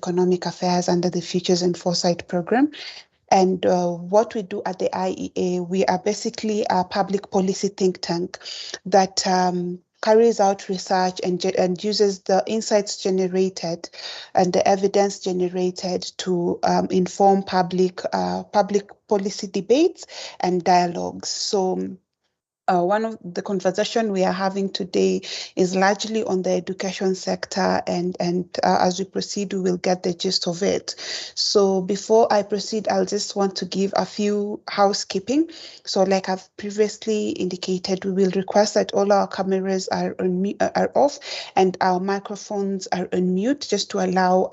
Economic Affairs under the Futures and Foresight Program. And what we do at the IEA, we are basically a public policy think tank that carries out research and uses the insights generated and the evidence generated to inform public policy debates and dialogues. So one of the conversation we are having today is largely on the education sector, and as we proceed, we will get the gist of it. So before I proceed, I'll just want to give a few housekeeping. So like I've previously indicated, we will request that all our cameras are off and our microphones are on mute, just to allow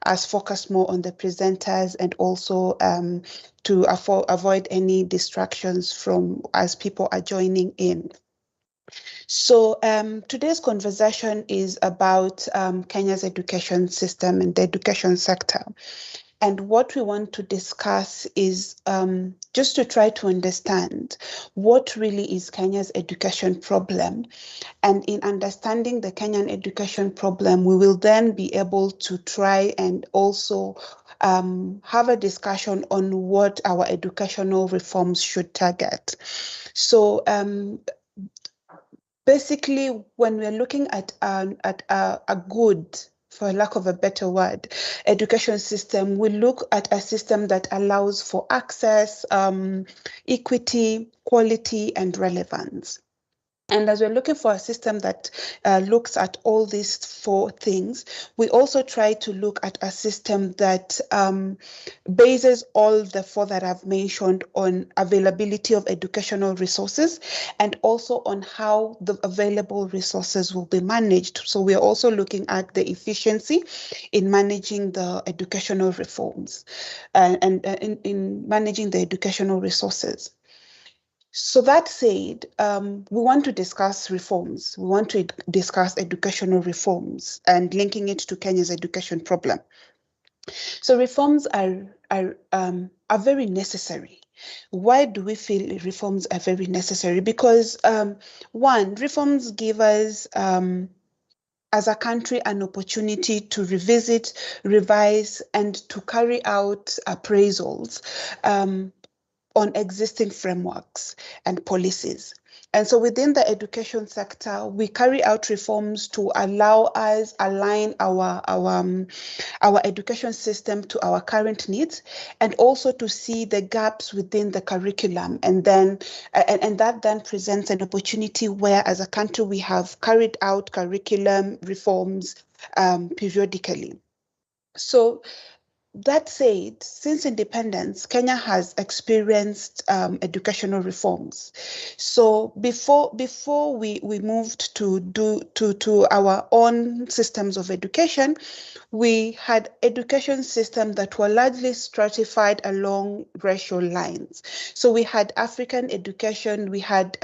us focus more on the presenters, and also to avoid any distractions from as people are joining in. So today's conversation is about Kenya's education system and the education sector. And what we want to discuss is just to try to understand what really is Kenya's education problem. And in understanding the Kenyan education problem, we will then be able to try and also have a discussion on what our educational reforms should target. So basically, when we're looking at a good, for lack of a better word, education system, we look at a system that allows for access, equity, quality, and relevance. And as we're looking for a system that looks at all these four things, we also try to look at a system that bases all the four that I've mentioned on availability of educational resources, and also on how the available resources will be managed. So we're also looking at the efficiency in managing the educational reforms and in managing the educational resources. So that said, we want to discuss reforms. We want to discuss educational reforms and linking it to Kenya's education problem. So reforms are very necessary. Why do we feel reforms are very necessary? Because one, reforms give us as a country an opportunity to revisit, revise, and to carry out appraisals on existing frameworks and policies. And so within the education sector, we carry out reforms to allow us align our education system to our current needs, and also to see the gaps within the curriculum. And then and that then presents an opportunity where, as a country, we have carried out curriculum reforms periodically. So that said, since independence, Kenya has experienced educational reforms. So before we moved to our own systems of education, we had education systems that were largely stratified along racial lines. So we had African education, we had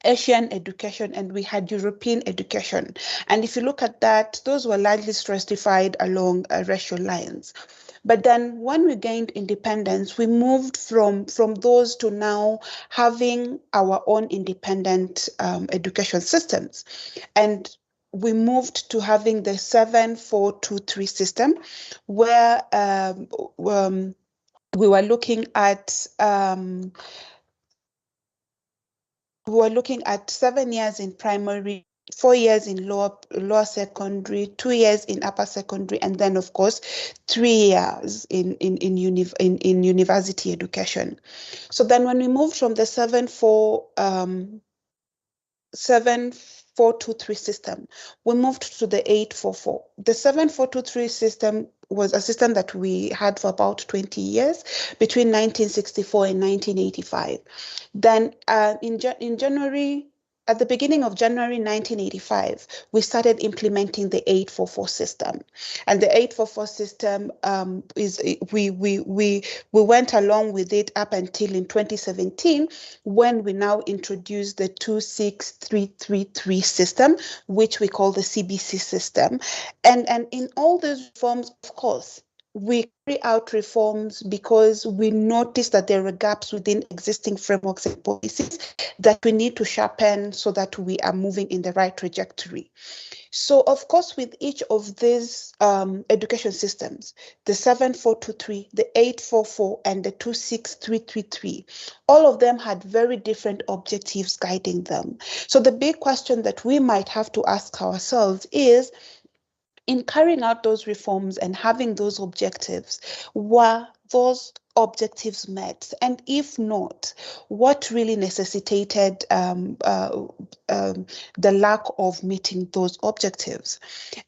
Asian education, and we had European education. And if you look at that, those were largely stratified along racial lines. But then when we gained independence, we moved from those to now having our own independent education systems. And we moved to having the 7-4-2-3 system, where we were looking at 7 years in primary, 4 years in lower secondary, 2 years in upper secondary, and then of course 3 years in university education. So then when we moved from the 7-4-2-3 system, we moved to the 8-4-4. The 7-4-2-3 system was a system that we had for about 20 years, between 1964 and 1985. Then in January, at the beginning of January 1985, we started implementing the 8-4-4 system. And the 8-4-4 system we went along with it up until in 2017, when we now introduced the 2-6-3-3-3 system, which we call the CBC system. And in all these reforms, of course, we carry out reforms because we notice that there are gaps within existing frameworks and policies that we need to sharpen so that we are moving in the right trajectory. So, of course, with each of these education systems, the 7423, the 844, and the 26333, all of them had very different objectives guiding them. So the big question that we might have to ask ourselves is, in carrying out those reforms and having those objectives, were those objectives met? And if not, what really necessitated the lack of meeting those objectives?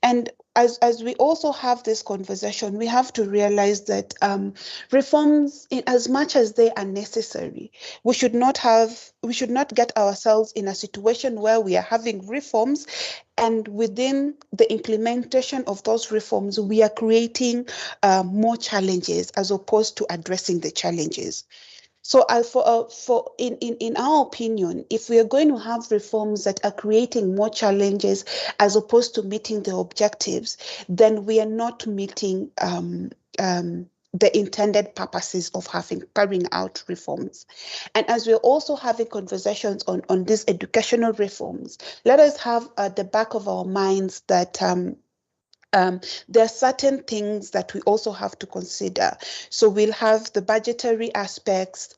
And as we also have this conversation, we have to realize that reforms, in as much as they are necessary, we should not get ourselves in a situation where we are having reforms, and within the implementation of those reforms, we are creating more challenges as opposed to addressing the challenges. So in our opinion, if we are going to have reforms that are creating more challenges as opposed to meeting the objectives, then we are not meeting the intended purposes of carrying out reforms. And as we're also having conversations on these educational reforms, let us have at the back of our minds that there are certain things that we also have to consider. So we'll have the budgetary aspects.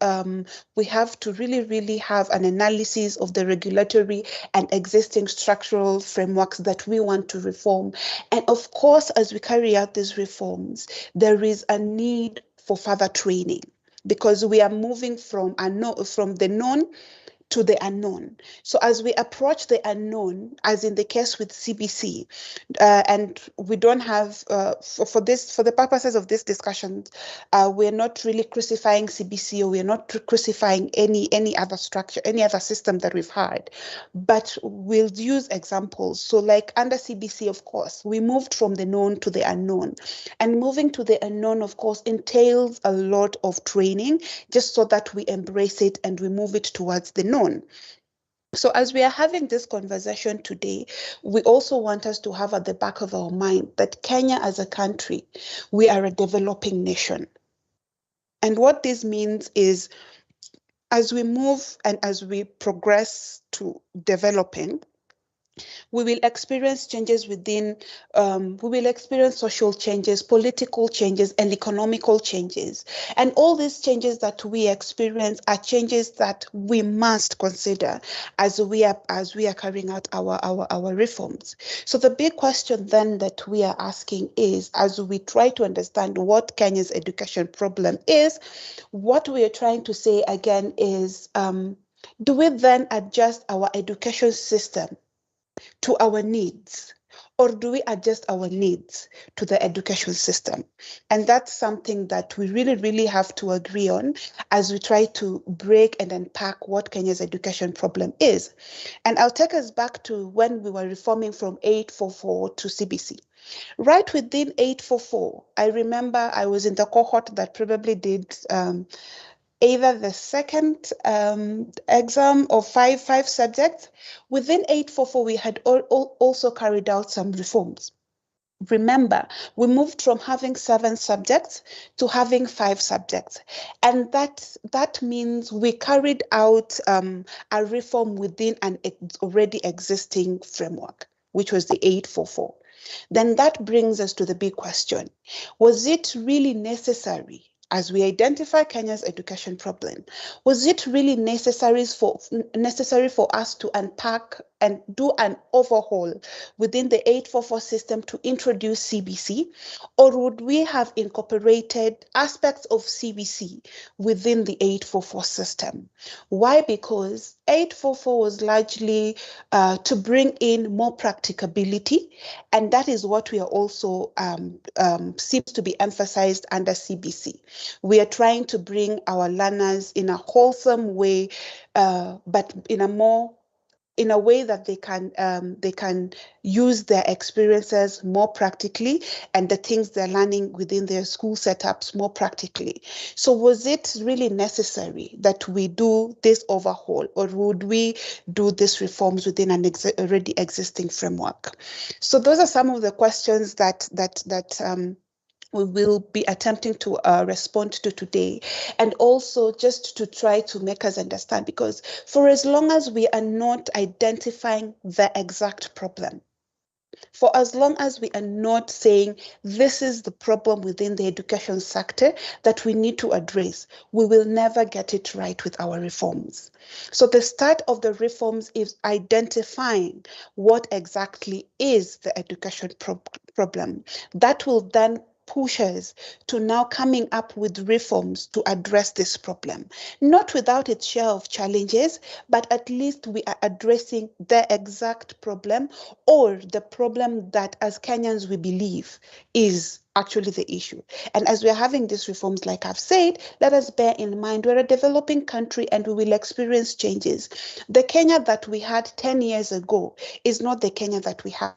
We have to really have an analysis of the regulatory and existing structural frameworks that we want to reform. And of course, as we carry out these reforms, there is a need for further training, because we are moving from the known to the unknown. So as we approach the unknown, as in the case with CBC, and we don't have, for the purposes of this discussion, we're not really crucifying CBC, or we're not crucifying any other structure, any other system that we've had, but we'll use examples. So like under CBC, of course, we moved from the known to the unknown, and moving to the unknown, of course, entails a lot of training, just so that we embrace it and we move it towards the known. So as we are having this conversation today, we also want us to have at the back of our mind that Kenya as a country, we are a developing nation. And what this means is, as we move and as we progress to developing, we will experience changes within, we will experience social changes, political changes, and economical changes. And all these changes that we experience are changes that we must consider as we are carrying out our reforms. So the big question then that we are asking is, as we try to understand what Kenya's education problem is, what we are trying to say again is, do we then adjust our education system to our needs, or do we adjust our needs to the education system? And that's something that we really have to agree on as we try to break and unpack what Kenya's education problem is. And I'll take us back to when we were reforming from 844 to CBC. Right within 844, I remember I was in the cohort that probably did either the second exam of five subjects. Within 844, we had also carried out some reforms. Remember, we moved from having 7 subjects to having 5 subjects. And that means we carried out a reform within an already existing framework, which was the 844. Then that brings us to the big question. Was it really necessary, as we identify Kenya's education problem, was it really necessary for us to unpack and do an overhaul within the 844 system to introduce CBC, or would we have incorporated aspects of CBC within the 844 system? Why? Because 844 was largely to bring in more practicability, and that is what we are also seems to be emphasized under CBC. We are trying to bring our learners in a wholesome way, but in a way that they can use their experiences more practically, and the things they're learning within their school setups more practically. So was it really necessary that we do this overhaul, or would we do these reforms within an already existing framework? So those are some of the questions that we will be attempting to respond to today, and also just to try to make us understand, because for as long as we are not identifying the exact problem, for as long as we are not saying this is the problem within the education sector that we need to address, we will never get it right with our reforms. So the start of the reforms is identifying what exactly is the education problem. That will then push us to now coming up with reforms to address this problem. Not without its share of challenges, but at least we are addressing the exact problem, or the problem that as Kenyans we believe is actually the issue. And as we're having these reforms, like I've said, let us bear in mind we're a developing country and we will experience changes. The Kenya that we had 10 years ago is not the Kenya that we have.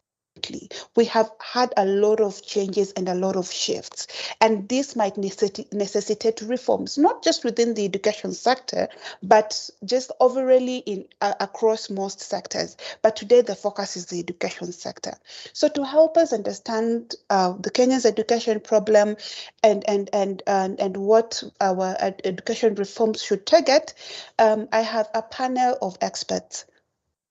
We have had a lot of changes and a lot of shifts, and this might necessitate reforms, not just within the education sector, but just overall in across most sectors. But today the focus is the education sector. So to help us understand the Kenya's education problem and what our education reforms should target, I have a panel of experts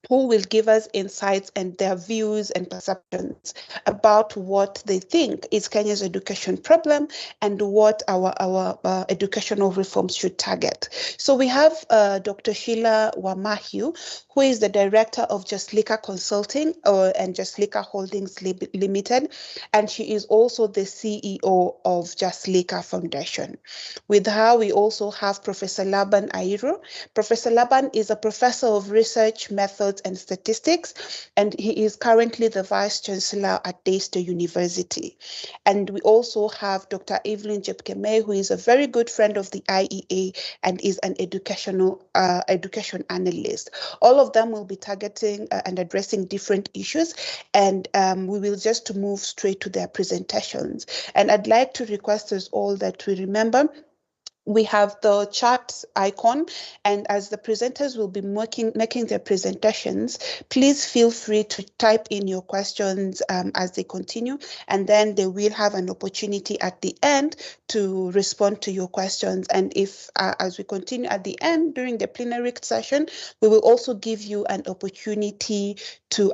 who will give us insights and their views and perceptions about what they think is Kenya's education problem and what our educational reforms should target. So we have Dr. Sheila Wamahiu, who is the director of Jaslika Consulting and Jaslika Holdings Limited, and she is also the CEO of Jaslika Foundation. With her, we also have Professor Laban Airo. Professor Laban is a professor of research methods and statistics, and he is currently the Vice Chancellor at Daystar University. And we also have Dr. Evelyn Jepkemei, who is a very good friend of the IEA and is an education analyst. All of them will be targeting and addressing different issues, and we will just move straight to their presentations. And I'd like to request us all that we remember we have the chat icon, and as the presenters will be making their presentations, please feel free to type in your questions as they continue, and then they will have an opportunity at the end to respond to your questions. And if as we continue at the end during the plenary session, we will also give you an opportunity to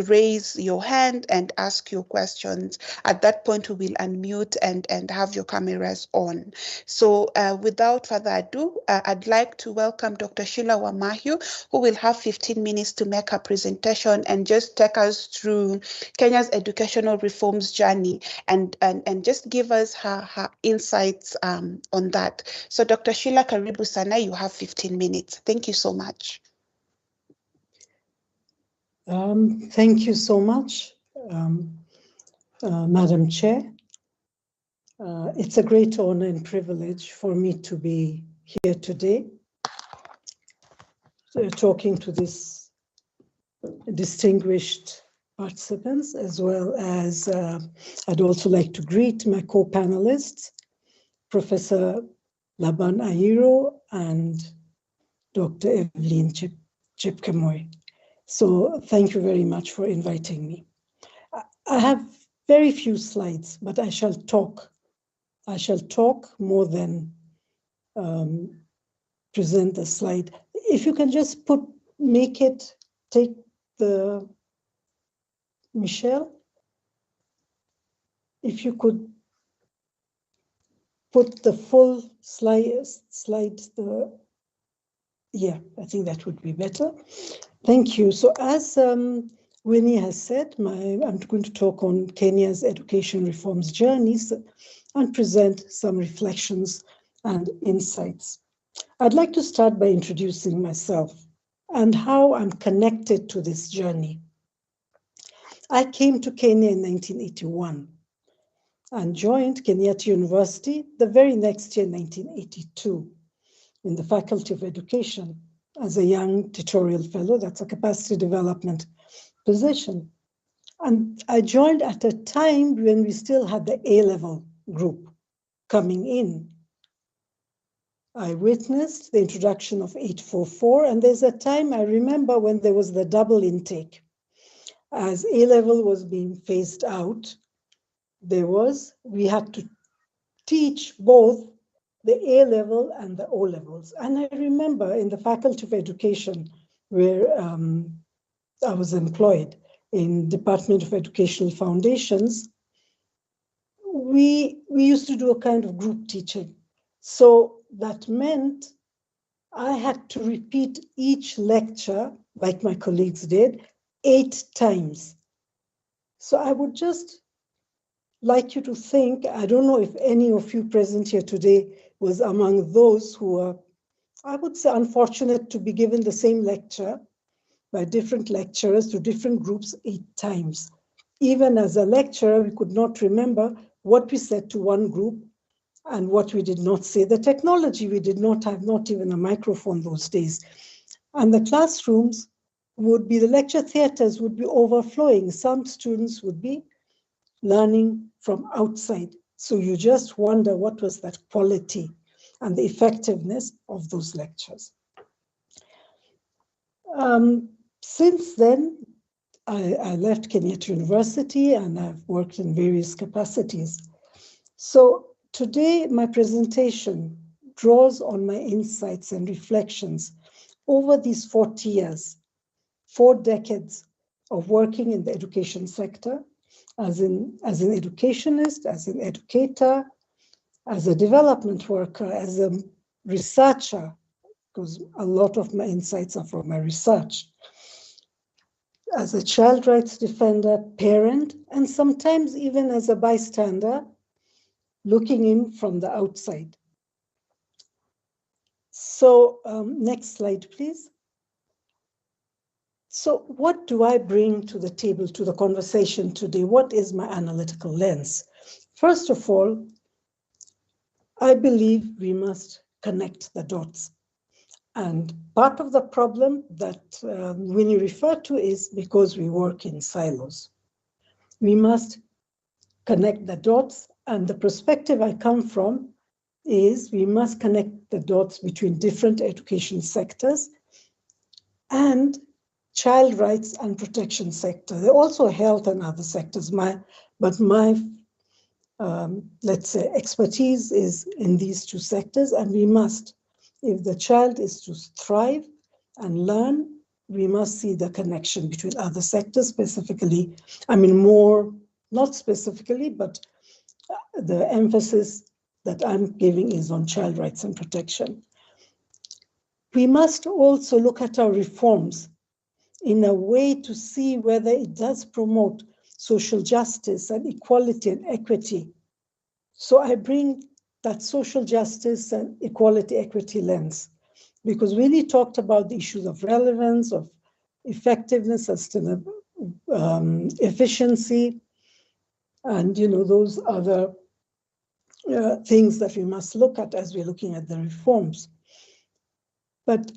raise your hand and ask your questions. At that point, we will unmute and have your cameras on. So without further ado, I'd like to welcome Dr. Sheila Wamahiu, who will have 15 minutes to make her presentation and just take us through Kenya's educational reforms journey and just give us her insights on that. So Dr. Sheila, karibu sana, you have 15 minutes. Thank you so much. Thank you so much, Madam Chair. It's a great honor and privilege for me to be here today, talking to this distinguished participants, as well as I'd also like to greet my co-panelists, Professor Laban Airo and Dr. Evelyn Jepkemei. So thank you very much for inviting me. I have very few slides, but I shall talk more than present the slide. If you can just take the, Michelle, if you could put the full slide, yeah, I think that would be better. Thank you. So as Winnie has said, I'm going to talk on Kenya's education reforms journeys and present some reflections and insights. I'd like to start by introducing myself and how I'm connected to this journey. I came to Kenya in 1981 and joined Kenyatta University the very next year, 1982, in the Faculty of Education as a young tutorial fellow. That's a capacity development position. And I joined at a time when we still had the A-level group coming in. I witnessed the introduction of 844, and there's a time I remember when there was the double intake. As A-level was being phased out, we had to teach both the A level and the O levels. And I remember in the Faculty of Education, where I was employed in Department of Educational Foundations, we used to do a kind of group teaching. So that meant I had to repeat each lecture, like my colleagues did, 8 times. So I would just like you to think, I don't know if any of you present here today was among those who are, I would say, unfortunate to be given the same lecture by different lecturers to different groups 8 times. Even as a lecturer, we could not remember what we said to one group and what we did not say. The technology we did not have, not even a microphone those days. And the classrooms would be, the lecture theaters would be overflowing. Some students would be learning from outside. So you just wonder what was that quality and the effectiveness of those lectures. Since then, I left Kenyatta University and I've worked in various capacities. So today, my presentation draws on my insights and reflections over these 40 years, 4 decades of working in the education sector, as an educationist, as an educator, as a development worker, as a researcher, because a lot of my insights are from my research, as a child rights defender, parent, and sometimes even as a bystander, looking in from the outside. So next slide, please. So what do I bring to the table, to the conversation today? What is my analytical lens? First of all, I believe we must connect the dots. And part of the problem that Winnie referred to is because we work in silos. We must connect the dots, and the perspective I come from is we must connect the dots between different education sectors and child rights and protection sector. There are also health and other sectors, but my let's say, expertise is in these 2 sectors, and we must, if the child is to thrive and learn, we must see the connection between other sectors, specifically, I mean, more, not specifically, but the emphasis that I'm giving is on child rights and protection. We must also look at our reforms in a way to see whether it does promote social justice and equality and equity. So I bring that social justice and equality equity lens, because we really talked about the issues of relevance, of effectiveness, sustainable efficiency, and those other things that we must look at as we're looking at the reforms. But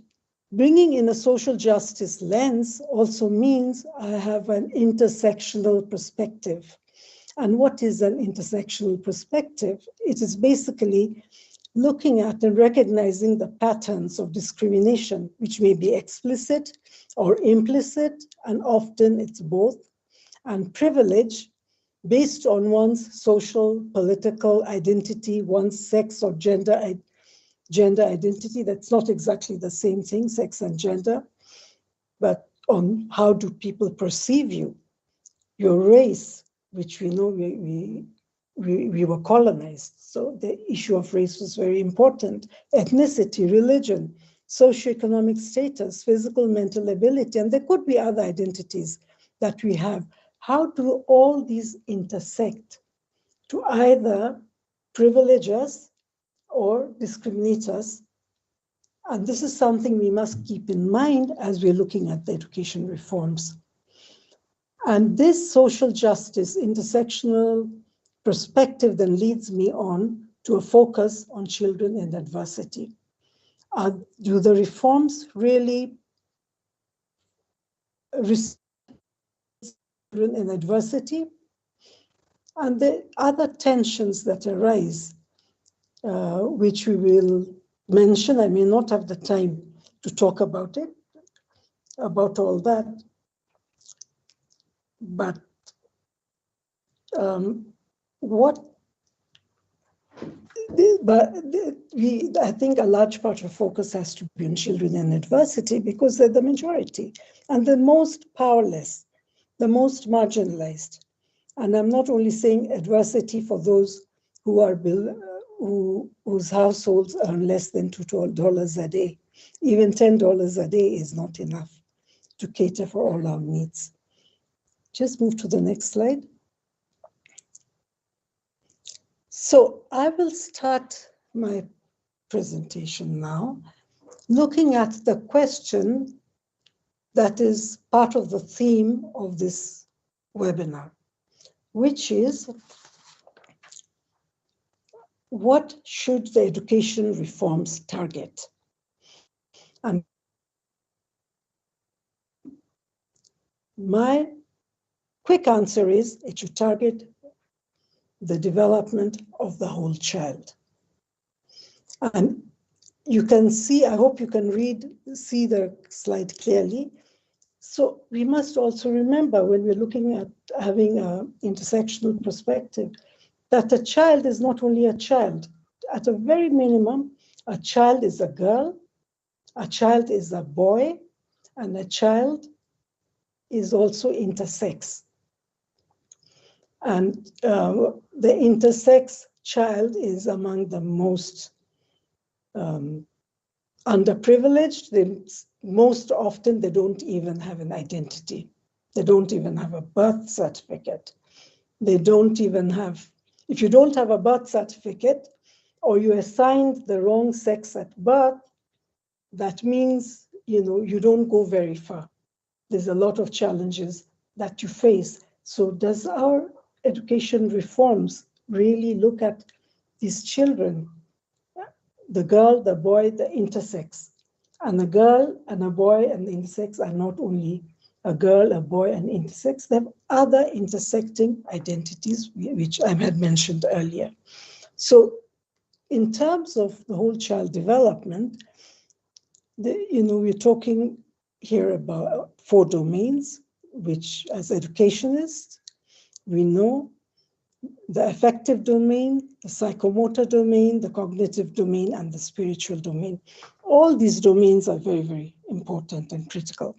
bringing in a social justice lens also means I have an intersectional perspective. And what is an intersectional perspective? It is basically looking at and recognizing the patterns of discrimination, which may be explicit or implicit, and often it's both, and privilege based on one's social, political identity, one's sex or gender identity. That's not exactly the same thing, sex and gender, but on how do people perceive you, your race, which we know we were colonized. So the issue of race was very important. Ethnicity, religion, socioeconomic status, physical, mental ability, and there could be other identities that we have. How do all these intersect to either privilege us or discriminate us? And this is something we must keep in mind as we're looking at the education reforms. And this social justice intersectional perspective then leads me on to a focus on children in adversity. Do the reforms really reach children in adversity? And the other tensions that arise, which we will mention, I may not have the time to talk about it, about all that, but I think a large part of focus has to be on children in adversity because they're the majority and the most powerless, the most marginalized. And I'm not only saying adversity for those who are whose households earn less than $2 a day. Even $10 a day is not enough to cater for all our needs. Just move to the next slide. So I will start my presentation now, looking at the question that is part of the theme of this webinar, which is, what should the education reforms target? And my quick answer is it should target the development of the whole child. And you can see, I hope you can see the slide clearly. So we must also remember when we're looking at having an intersectional perspective, that a child is not only a child. At a very minimum, a child is a girl, a child is a boy, and a child is also intersex. And the intersex child is among the most underprivileged. Most often, they don't even have an identity. They don't even have a birth certificate. They don't even have, if you don't have a birth certificate or you assigned the wrong sex at birth, that means, you don't go very far. There's a lot of challenges that you face. So does our education reforms really look at these children, the girl, the boy, the intersex? And a girl and a boy and the intersex are not only a girl, a boy, and intersex, they have other intersecting identities, which I had mentioned earlier. So in terms of the whole child development, we're talking here about 4 domains, which as educationists, we know: the affective domain, the psychomotor domain, the cognitive domain, and the spiritual domain. All these domains are very, very important and critical.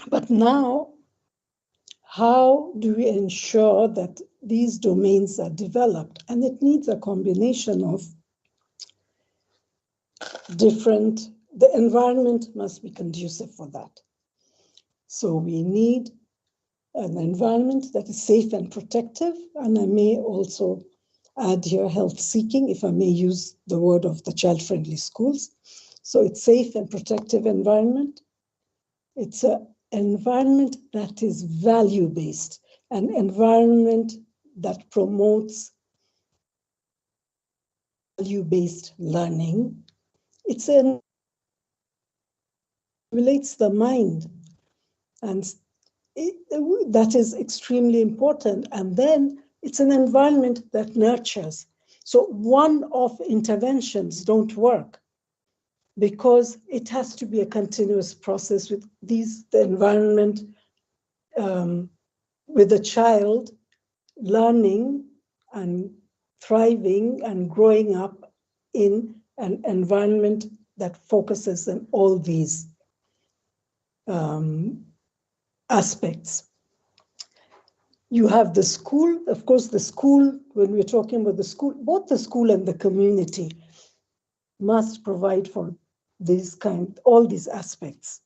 But now, how do we ensure that these domains are developed? And it needs a combination of the environment must be conducive for that. So we need an environment that is safe and protective, and I may also add here health-seeking, if I may use the word of the child-friendly schools. So it's safe and protective environment. It's an environment that is value-based, an environment that promotes value-based learning. It stimulates the mind, and that is extremely important. And then it's an environment that nurtures. So one-off interventions don't work because it has to be a continuous process with the environment, with the child learning and thriving and growing up in an environment that focuses on all these aspects. You have the school, of course, the school, when we're talking about the school, both the school and the community must provide for all these aspects.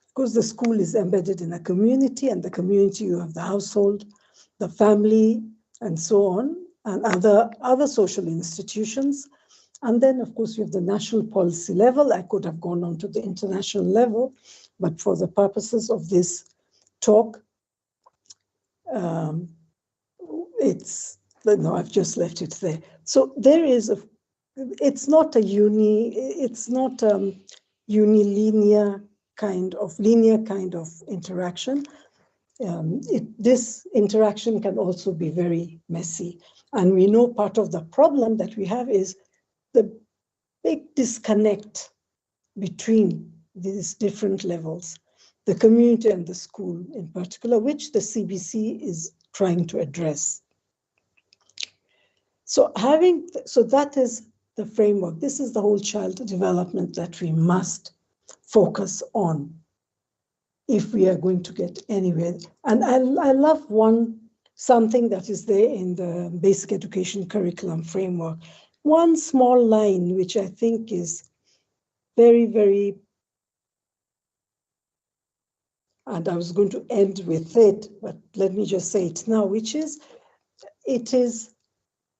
Because the school is embedded in a community, and the community, you have the household, the family, and so on, and other social institutions. And then, of course, you have the national policy level. I could have gone on to the international level, but for the purposes of this talk, I've just left it there. So there is it's not a unilinear kind of interaction. This interaction can also be very messy. And we know part of the problem that we have is the big disconnect between these different levels. the community and the school in particular, which the CBC is trying to address. So that is the framework. This is the whole child development that we must focus on if we are going to get anywhere. And I love something that is there in the basic education curriculum framework. One small line, which I think is very, very, and I was going to end with it, but let me just say it now, which is, it is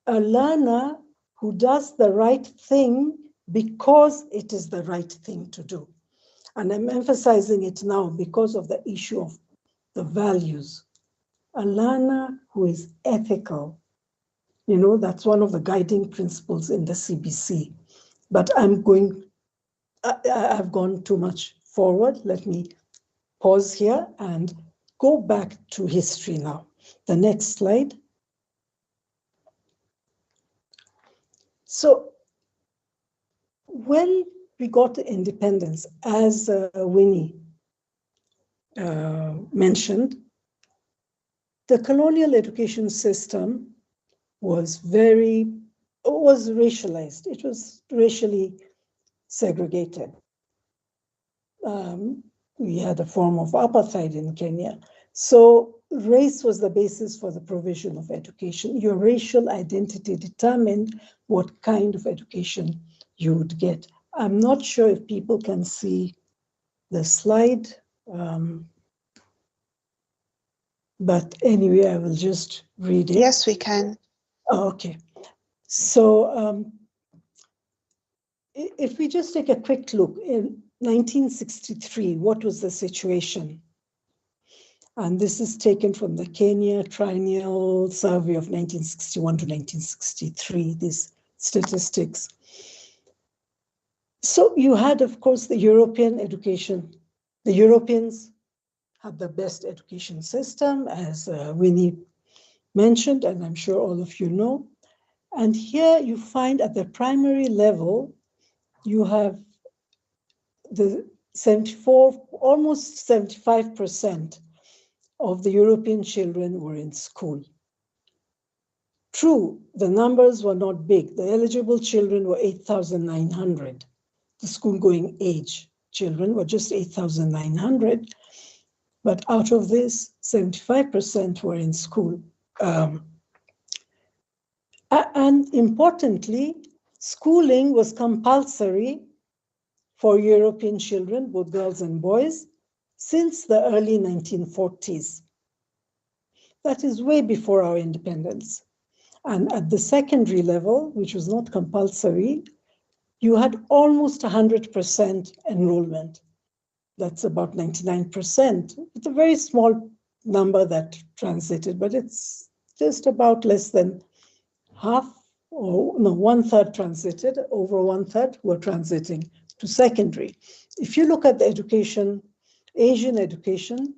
a learner who does the right thing because it is the right thing to do. And I'm emphasizing it now because of the issue of the values. A learner who is ethical, that's one of the guiding principles in the CBC. But I've gone too much forward. Let me pause here and go back to history now. The next slide. So when we got independence, as Winnie mentioned, the colonial education system was racialized. It was racially segregated. We had a form of apartheid in Kenya. So race was the basis for the provision of education. Your racial identity determined what kind of education you would get. I'm not sure if people can see the slide, but anyway, I will just read it. Yes, we can. Oh, okay. So if we just take a quick look, in 1963, what was the situation? And this is taken from the Kenya Triennial Survey of 1961 to 1963, these statistics. So you had, of course, the European education. The Europeans had the best education system, as Winnie mentioned, and I'm sure all of you know. And here you find at the primary level, you have the almost 75% of the European children were in school. True, the numbers were not big. The eligible children were 8,900. The school-going age children were just 8,900. But out of this, 75% were in school. And importantly, schooling was compulsory for European children, both girls and boys, since the early 1940s. That is way before our independence. And at the secondary level, which was not compulsory, you had almost 100% enrollment. That's about 99%. It's a very small number that transited, but it's just about less than half, or no, 1/3 transited. Over 1/3 were transiting to secondary. If you look at the education, Asian education,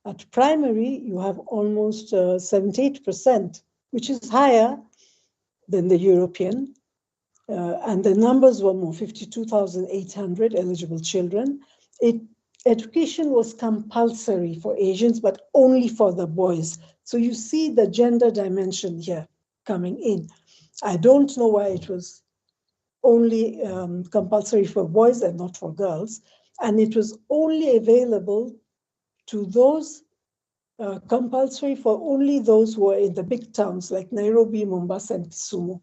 at primary, you have almost 78%, which is higher than the European. And the numbers were more, 52,800 eligible children. Education was compulsory for Asians, but only for the boys. So you see the gender dimension here coming in. I don't know why it was only compulsory for boys and not for girls. And it was only available to those, compulsory for only those who are in the big towns like Nairobi, Mombasa, and Kisumu.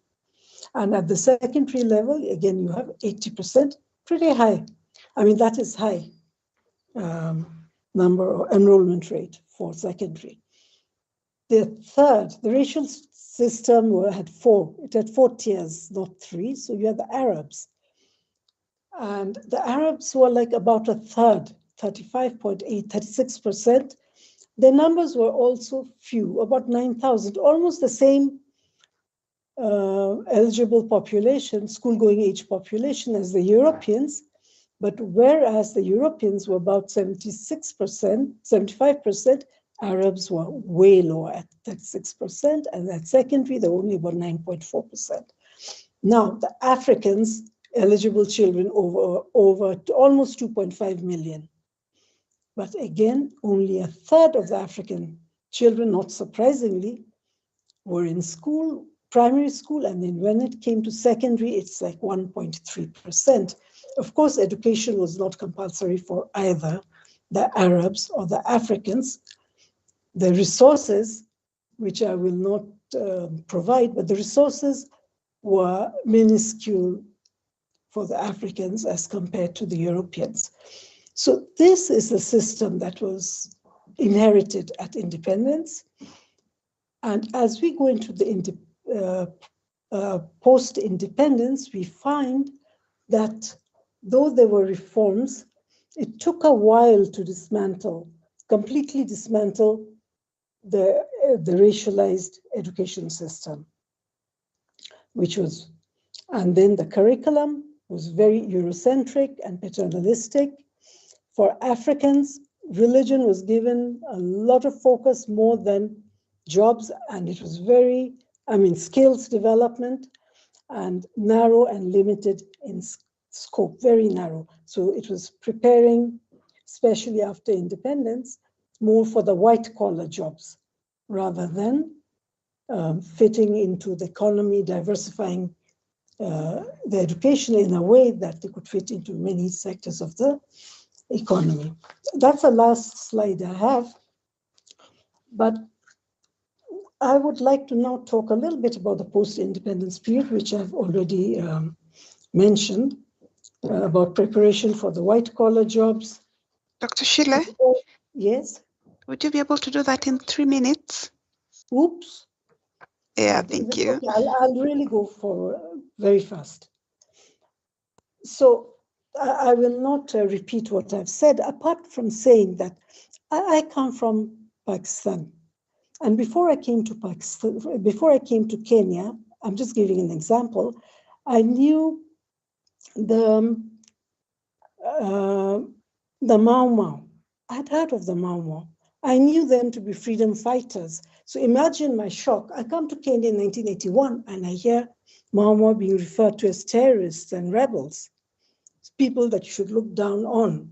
And at the secondary level, again, you have 80%, pretty high. I mean, that is high number or enrollment rate for secondary. The racial system had four tiers, not three. So you had the Arabs. And the Arabs were like about 1/3, 35.8, 36%. The numbers were also few, about 9,000, almost the same eligible population, school-going age population as the Europeans. But whereas the Europeans were about 76%, 75%, Arabs were way lower at 36%, and at secondary, they were only about 9.4%. Now, the Africans, eligible children over almost 2.5 million. But again, only a third of the African children, not surprisingly, were in school, primary school, and then when it came to secondary, it's like 1.3%. Of course, education was not compulsory for either the Arabs or the Africans. The resources, which I will not provide, but the resources were minuscule for the Africans as compared to the Europeans. So this is a system that was inherited at independence. And as we go into the post-independence, we find that though there were reforms, it took a while to completely dismantle the racialized education system, and then the curriculum was very Eurocentric and paternalistic. For Africans, religion was given a lot of focus more than jobs, and it was skills development, and narrow and limited in scope, very narrow. So it was preparing, especially after independence, more for the white collar jobs rather than fitting into the economy, diversifying the education in a way that they could fit into many sectors of the economy. That's the last slide I have. But I would like to now talk a little bit about the post-independence period, which I've already mentioned, about preparation for the white-collar jobs. Dr. Shile? Yes? Would you be able to do that in 3 minutes? Oops. Yeah, thank you. Okay, I'll really go for very fast. So I will not repeat what I've said, apart from saying that I come from Pakistan. And before I came to Kenya, I'm just giving an example, I knew the Mau Mau. I'd heard of the Mau Mau. I knew them to be freedom fighters. So imagine my shock. I come to Kenya in 1981 and I hear Mau Mau being referred to as terrorists and rebels, people that you should look down on.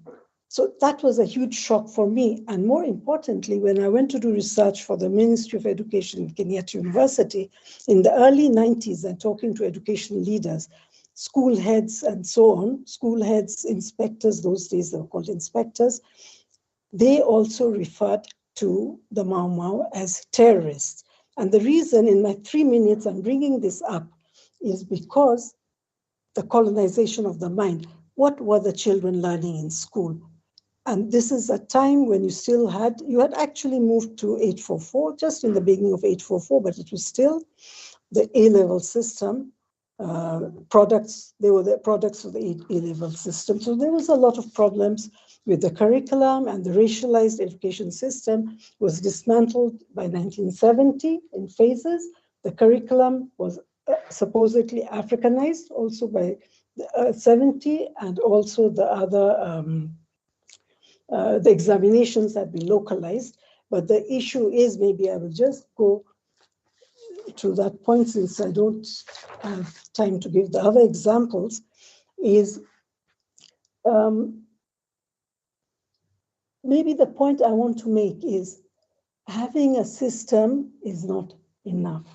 So that was a huge shock for me. And more importantly, when I went to do research for the Ministry of Education at Kenyatta University in the early 90s and talking to education leaders, school heads and so on, school heads, inspectors, those days they were called inspectors, they also referred to the Mau Mau as terrorists. And the reason in my 3 minutes I'm bringing this up is because the colonization of the mind. What were the children learning in school? And this is a time when you had actually moved to 844, just in the beginning of 844, but it was still the A-level system products. They were the products of the A-level system. So there was a lot of problems with the curriculum, and the racialized education system was dismantled by 1970 in phases. The curriculum was supposedly Africanized also by 70, and also the other the examinations had been localized. But the issue is, maybe I will just go to that point since I don't have time to give the other examples, is maybe the point I want to make is having a system is not enough.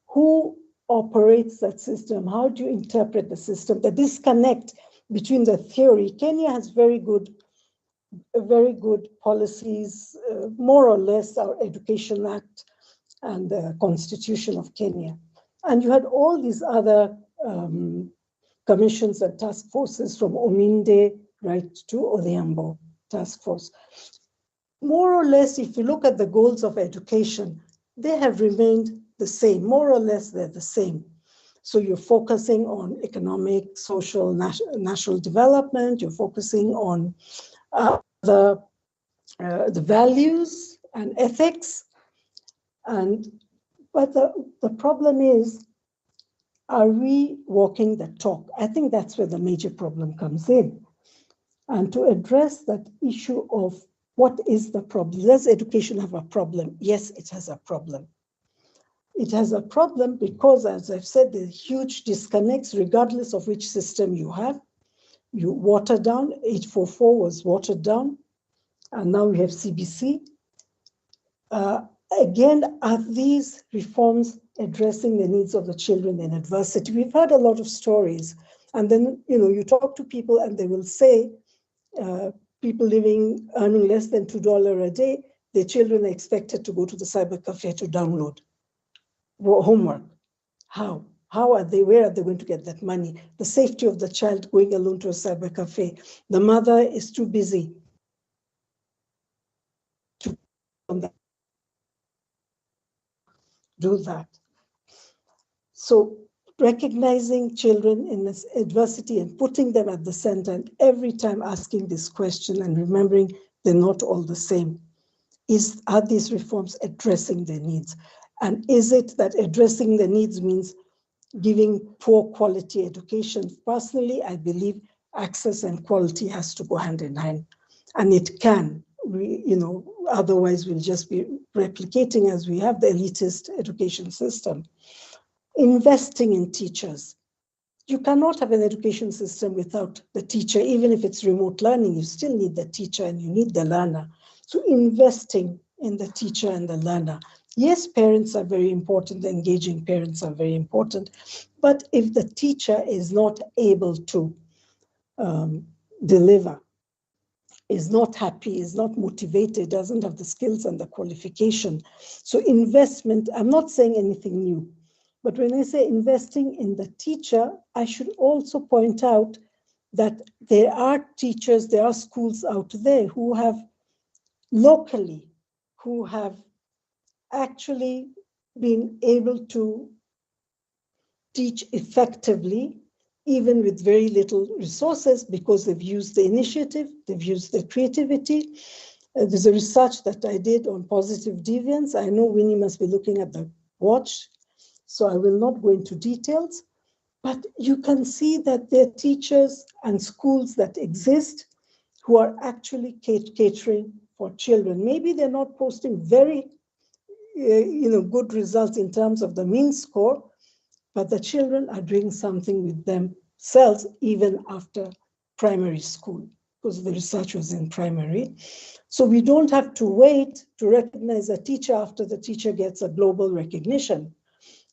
Who operates that system? How do you interpret the system? The disconnect between the theory. Kenya has very good policies, more or less our Education Act and the Constitution of Kenya. And you had all these other commissions and task forces from Ominde right to Odhiambo task force. More or less, if you look at the goals of education, they have remained the same. More or less, they're the same. So you're focusing on economic, social, national development. You're focusing on the values and ethics. But the problem is, are we walking the talk? I think that's where the major problem comes in. And to address that issue of what is the problem? Does education have a problem? Yes, it has a problem. It has a problem because, as I've said, there's huge disconnects regardless of which system you have. You water down, 844 was watered down. and now we have CBC. Again, are these reforms addressing the needs of the children in adversity? We've heard a lot of stories, and then you talk to people and they will say, people earning less than $2 a day, their children are expected to go to the cyber cafe to download homework. How? Where are they going to get that money? The safety of the child going alone to a cyber cafe. The mother is too busy to do that. So recognizing children in this adversity and putting them at the center, and every time asking this question and remembering they're not all the same. Are these reforms addressing their needs? And is it that addressing the needs means giving poor quality education? Personally, I believe access and quality has to go hand in hand, and it can. Otherwise we'll just be replicating as we have the elitist education system. Investing in teachers. You cannot have an education system without the teacher. Even if it's remote learning, you still need the teacher and you need the learner. So investing in the teacher and the learner. Yes, parents are very important, engaging parents are very important, but if the teacher is not able to deliver, is not happy, is not motivated, doesn't have the skills and the qualification. So investment, I'm not saying anything new, but when I say investing in the teacher, I should also point out that there are teachers, there are schools out there who have locally, who have actually been able to teach effectively, even with very little resources, because they've used the initiative, they've used the creativity. There's a research that I did on positive deviance. I know Winnie must be looking at the watch, so I will not go into details, but you can see that there are teachers and schools that exist who are actually catering for children. Maybe they're not posting very good results in terms of the mean score, but the children are doing something with themselves even after primary school, because the research was in primary. So we don't have to wait to recognize a teacher after the teacher gets a global recognition,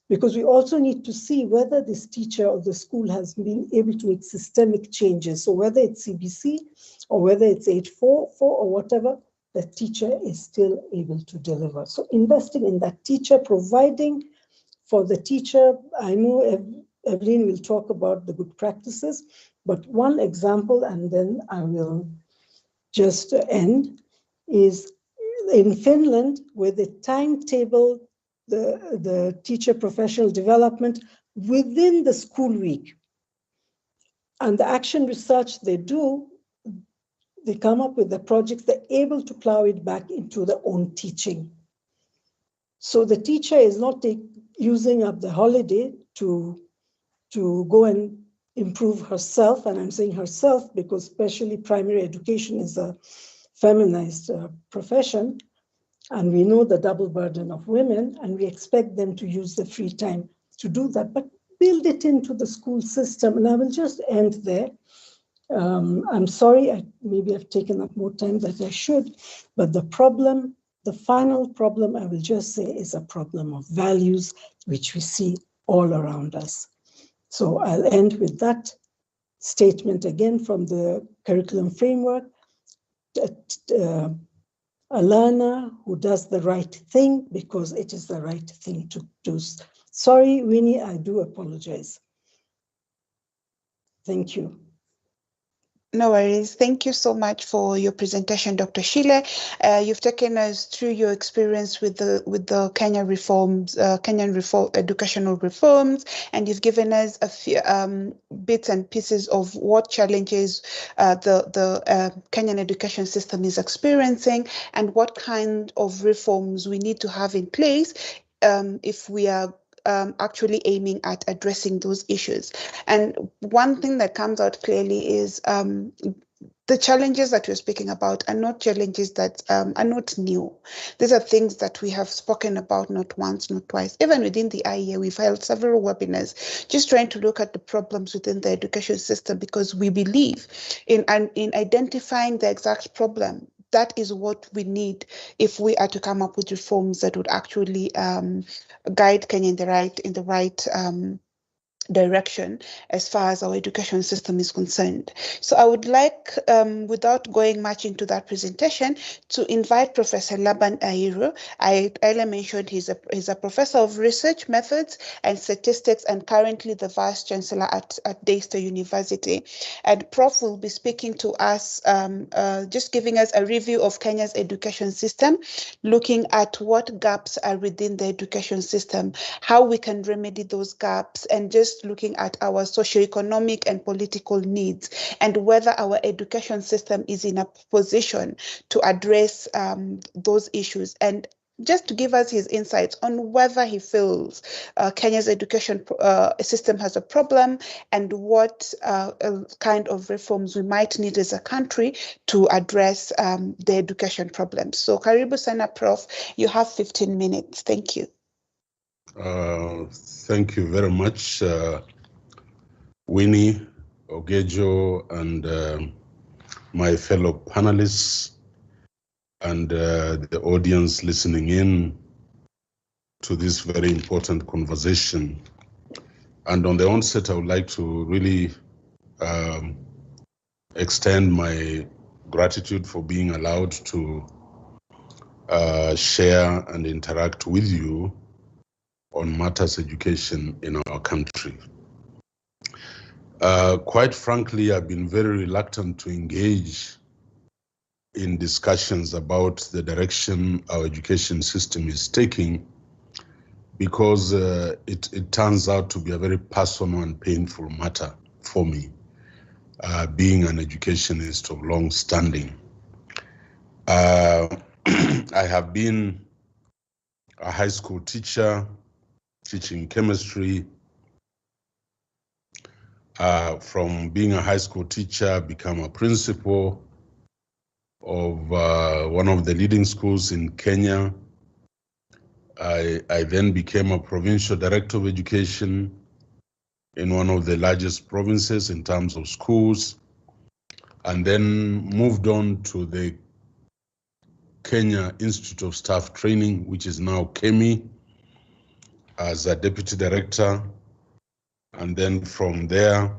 because we also need to see whether this teacher or the school has been able to make systemic changes. So whether it's CBC or whether it's 844 or whatever, the teacher is still able to deliver. So investing in that teacher, providing for the teacher. I know Evelyn will talk about the good practices, but one example, and then I will just end, is in Finland, where the timetable, the teacher professional development within the school week, and the action research they do, they come up with the projects, they're able to plow it back into their own teaching. So the teacher is not using up the holiday to go and improve herself, and I'm saying herself because especially primary education is a feminized profession, and we know the double burden of women, and we expect them to use the free time to do that, but build it into the school system. And I will just end there. I'm sorry, maybe I've taken up more time than I should, but the final problem, I will just say, is a problem of values, which we see all around us. So I'll end with that statement again from the curriculum framework. A learner who does the right thing because it is the right thing to do. Sorry, Winnie, I do apologize. Thank you. No worries. Thank you so much for your presentation, Dr. Shile. You've taken us through your experience with the Kenya reforms, Kenyan educational reforms, and you've given us a few bits and pieces of what challenges the Kenyan education system is experiencing, and what kind of reforms we need to have in place if we are actually aiming at addressing those issues. And one thing that comes out clearly is the challenges that we're speaking about are not challenges that are not new. These are things that we have spoken about not once, not twice. Even within the IEA, we've held several webinars just trying to look at the problems within the education system, because we believe in identifying the exact problem, that is what we need if we are to come up with reforms that would actually guide Kenya in the right direction as far as our education system is concerned. So I would like, without going much into that presentation, to invite Professor Laban Ahiro. I earlier mentioned he's a professor of research methods and statistics and currently the Vice Chancellor at Daystar University. And Prof will be speaking to us, just giving us a review of Kenya's education system, looking at what gaps are within the education system, how we can remedy those gaps, and just looking at our socioeconomic and political needs and whether our education system is in a position to address those issues, and just to give us his insights on whether he feels Kenya's education system has a problem and what kind of reforms we might need as a country to address the education problems. So karibu sana, Prof. You have 15 minutes. Thank you. Thank you very much, Winnie, Ogejo, and my fellow panelists, and the audience listening in to this very important conversation. And on the onset, I would like to really extend my gratitude for being allowed to share and interact with you on matters education in our country. Quite frankly, I've been very reluctant to engage in discussions about the direction our education system is taking because it turns out to be a very personal and painful matter for me, being an educationist of long standing. I have been a high school teacher, teaching chemistry. From being a high school teacher, become a principal of one of the leading schools in Kenya. I then became a provincial director of education in one of the largest provinces in terms of schools, and then moved on to the Kenya Institute of Staff Training, which is now KEMI, as a deputy director. And then from there,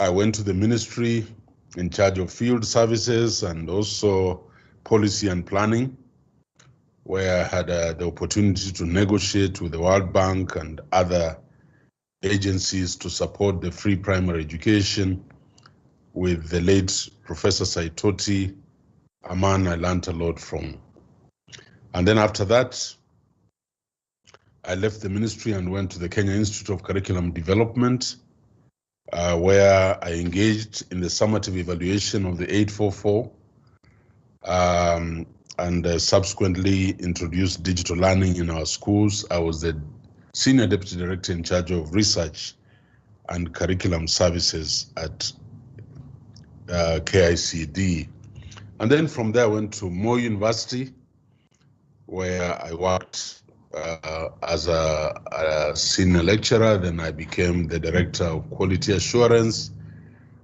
I went to the ministry in charge of field services and also policy and planning, where I had the opportunity to negotiate with the World Bank and other agencies to support the free primary education. With the late Professor Saitoti, a man I learned a lot from. And then after that, I left the ministry and went to the Kenya Institute of Curriculum Development, where I engaged in the summative evaluation of the 844, and subsequently introduced digital learning in our schools. I was the Senior Deputy Director in charge of research and curriculum services at KICD. And then from there I went to Moi University, where I worked as a senior lecturer. Then I became the director of quality assurance,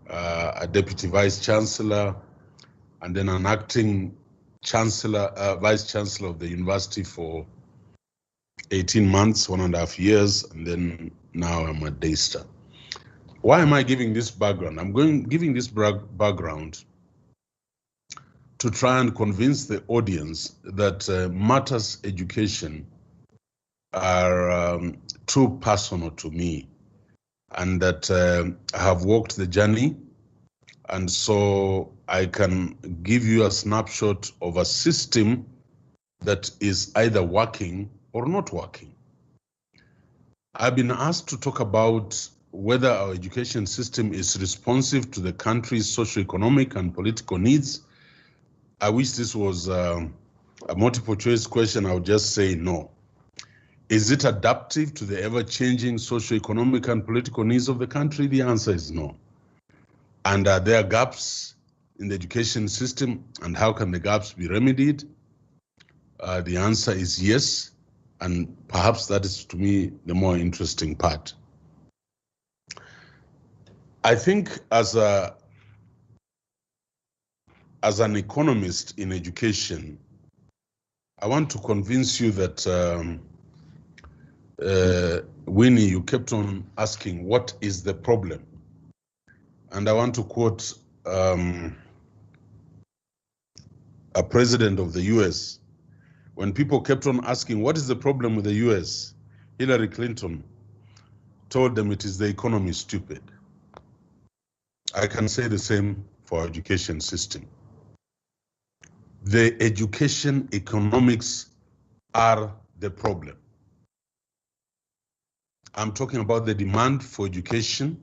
a deputy vice chancellor, and then an acting chancellor, vice chancellor of the university for 18 months, 1.5 years, and then now I'm at Daystar. Why am I giving this background? I'm giving this background to try and convince the audience that matters education are too personal to me, and that I have walked the journey, and so I can give you a snapshot of a system that is either working or not working. I've been asked to talk about whether our education system is responsive to the country's socioeconomic and political needs. I wish this was a multiple choice question. I would just say no. Is it adaptive to the ever-changing socioeconomic and political needs of the country? The answer is no. And are there gaps in the education system, and how can the gaps be remedied? The answer is yes, and perhaps that is, to me, the more interesting part. I think as as an economist in education, I want to convince you that, Winnie, you kept on asking, what is the problem? And I want to quote a president of the US. When people kept on asking, what is the problem with the US? Hillary Clinton told them it is the economy, stupid. I can say the same for our education system. The education economics are the problem. I'm talking about the demand for education.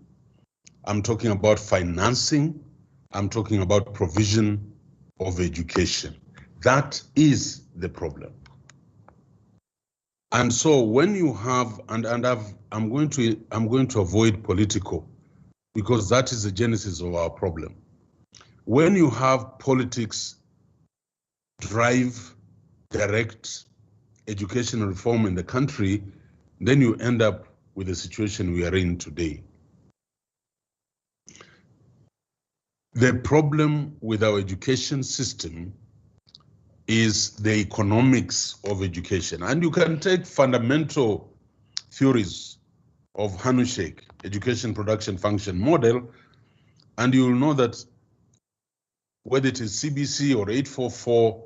I'm talking about financing. I'm talking about provision of education. That is the problem. And so when you have, I'm going to avoid political, because that is the genesis of our problem. When you have politics drive direct educational reform in the country, then you end up with the situation we are in today. The problem with our education system is the economics of education. And you can take fundamental theories of Hanushek, education production function model, and you will know that whether it is CBC or 844,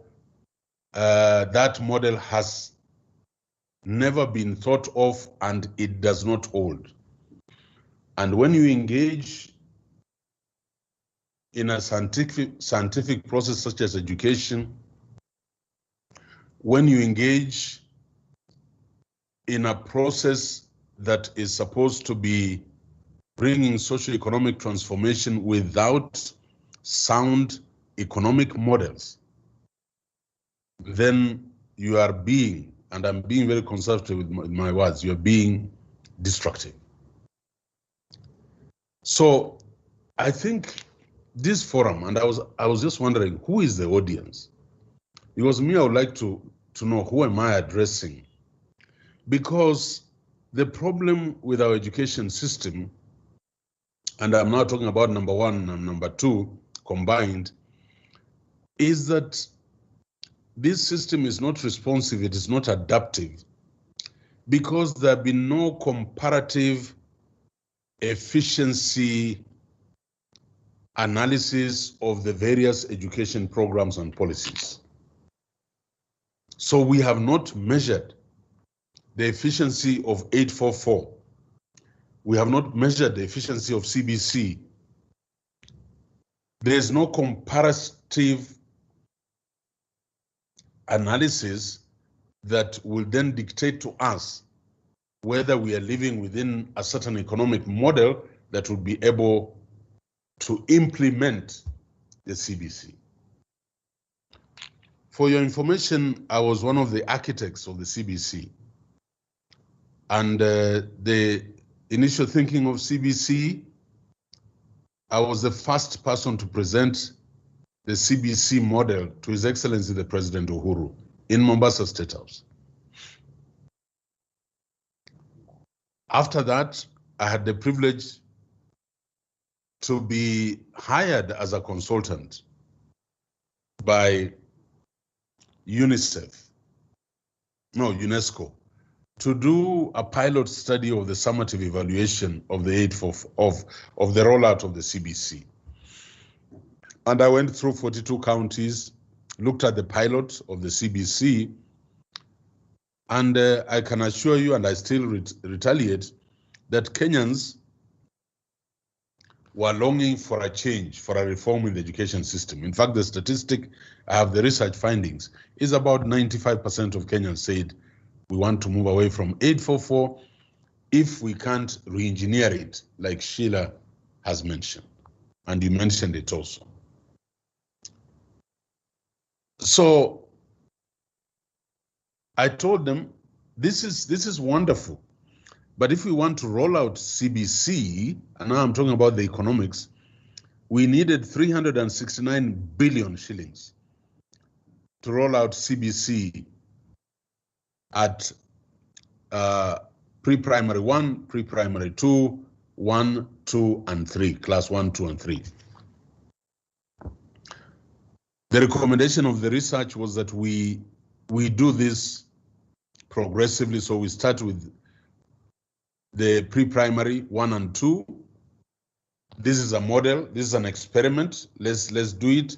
that model has never been thought of and it does not hold. And when you engage in a scientific process such as education, when you engage in a process that is supposed to be bringing socioeconomic transformation without sound economic models, then you are being, and I'm being very conservative with my words, you're being destructive. So I think this forum, and I was just wondering, who is the audience? Because me, I would like to know, who am I addressing? Because the problem with our education system, and I'm now talking about number one and number two combined, is that this system is not responsive, it is not adaptive, because there have been no comparative efficiency analysis of the various education programs and policies. So we have not measured the efficiency of 844. We have not measured the efficiency of CBC. There is no comparative analysis that will then dictate to us whether we are living within a certain economic model that would be able to implement the CBC. For your information, I was one of the architects of the CBC. And the initial thinking of CBC, I was the first person to present the CBC model to His Excellency the President Uhuru in Mombasa State House. After that, I had the privilege to be hired as a consultant by UNESCO, to do a pilot study of the summative evaluation of the of the rollout of the CBC. And I went through 42 counties, looked at the pilot of the CBC, and I can assure you, and I still retaliate, that Kenyans were longing for a change, for a reform in the education system. In fact, the statistic, I have the research findings, is about 95% of Kenyans said we want to move away from 844 if we can't re-engineer it, like Sheila has mentioned, and you mentioned it also. So I told them, this is wonderful. But if we want to roll out CBC, and now I'm talking about the economics, we needed 369 billion shillings to roll out CBC at pre-primary 1, pre-primary 2, 1, 2, and 3, class 1, 2, and 3. The recommendation of the research was that we do this progressively. So we start with the pre-primary 1 and 2. This is a model, this is an experiment. Let's do it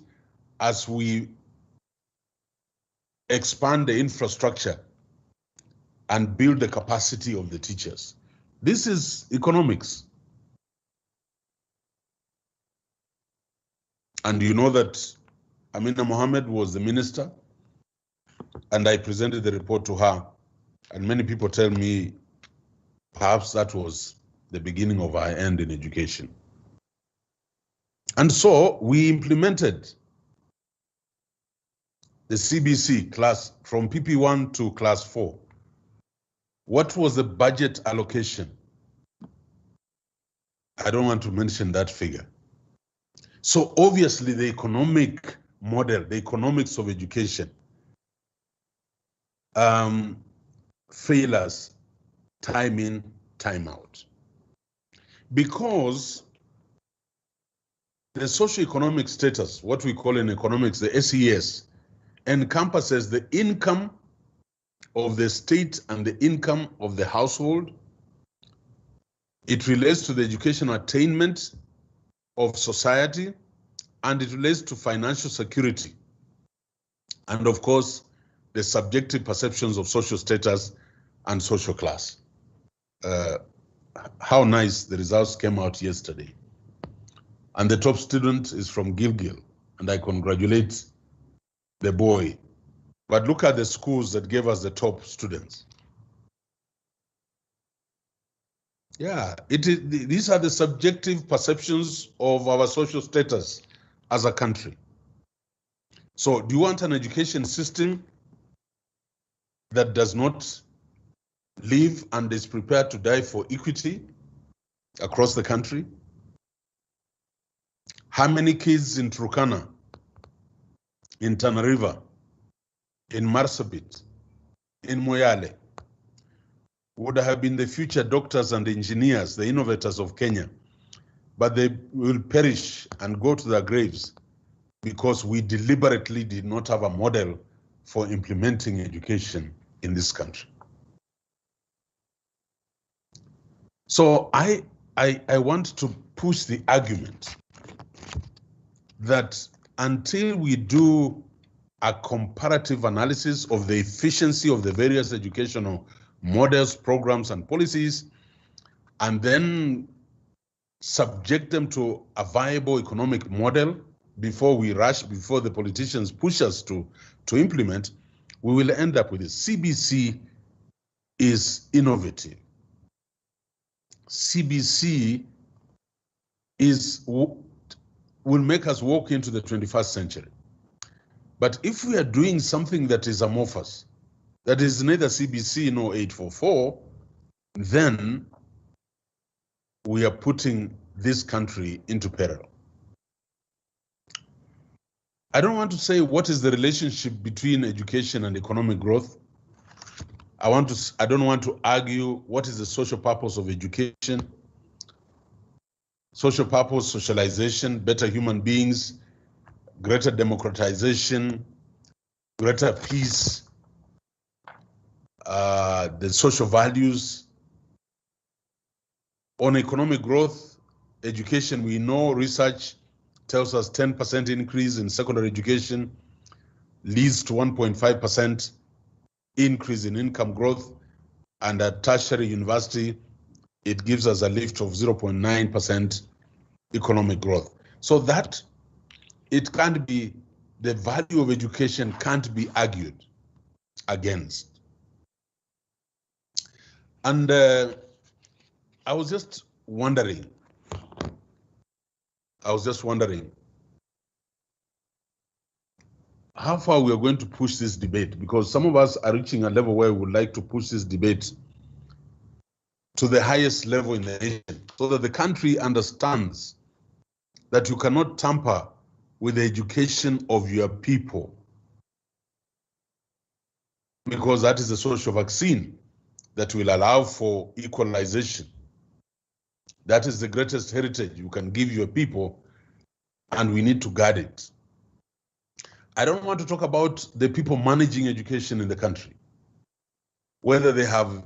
as we expand the infrastructure and build the capacity of the teachers. This is economics. And you know that Amina Mohammed was the minister, and I presented the report to her, and many people tell me perhaps that was the beginning of our end in education. And so we implemented the CBC class from PP1 to class 4. What was the budget allocation? I don't want to mention that figure. So obviously the economic model, the economics of education, fail us time in, time out. Because the socioeconomic status, what we call in economics, the SES, encompasses the income of the state and the income of the household. It relates to the educational attainment of society, and it relates to financial security. And of course, the subjective perceptions of social status and social class. How nice the results came out yesterday. And the top student is from Gilgil, and I congratulate the boy. But look at the schools that gave us the top students. Yeah, these are the subjective perceptions of our social status as a country. So do you want an education system that does not live and is prepared to die for equity across the country? How many kids in Turkana, in Tana River, in Marsabit, in Moyale, would have been the future doctors and engineers, the innovators of Kenya, but they will perish and go to their graves because we deliberately did not have a model for implementing education in this country. So I want to push the argument that until we do a comparative analysis of the efficiency of the various educational models, programs, and policies, and then subject them to a viable economic model before we rush, before the politicians push us to implement, we will end up with this. CBC is innovative. CBC will make us walk into the 21st century. But if we are doing something that is amorphous, that is neither CBC nor 844, then we are putting this country into peril. I don't want to say what is the relationship between education and economic growth. I don't want to argue what is the social purpose of education. Social purpose, socialization, better human beings, greater democratization, greater peace, the social values. On economic growth, education, we know research tells us 10% increase in secondary education leads to 1.5% increase in income growth, and at tertiary university, it gives us a lift of 0.9% economic growth. So that it can't be, the value of education can't be argued against. And I was just wondering how far we are going to push this debate, because some of us are reaching a level where we would like to push this debate to the highest level in the nation, so that the country understands that you cannot tamper with the education of your people, because that is the social vaccine that will allow for equalization. That is the greatest heritage you can give your people, and we need to guard it. I don't want to talk about the people managing education in the country, whether they have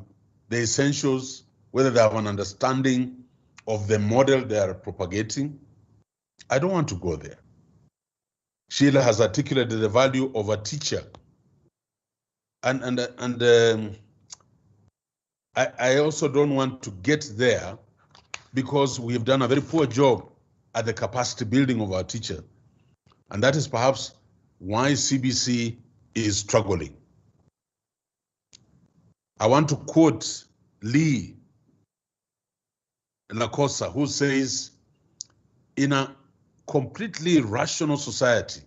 the essentials, whether they have an understanding of the model they are propagating. I don't want to go there. Sheila has articulated the value of a teacher. I also don't want to get there because we've done a very poor job at the capacity building of our teachers. And that is perhaps why CBC is struggling. I want to quote Lee Lacosa, who says, in a completely rational society,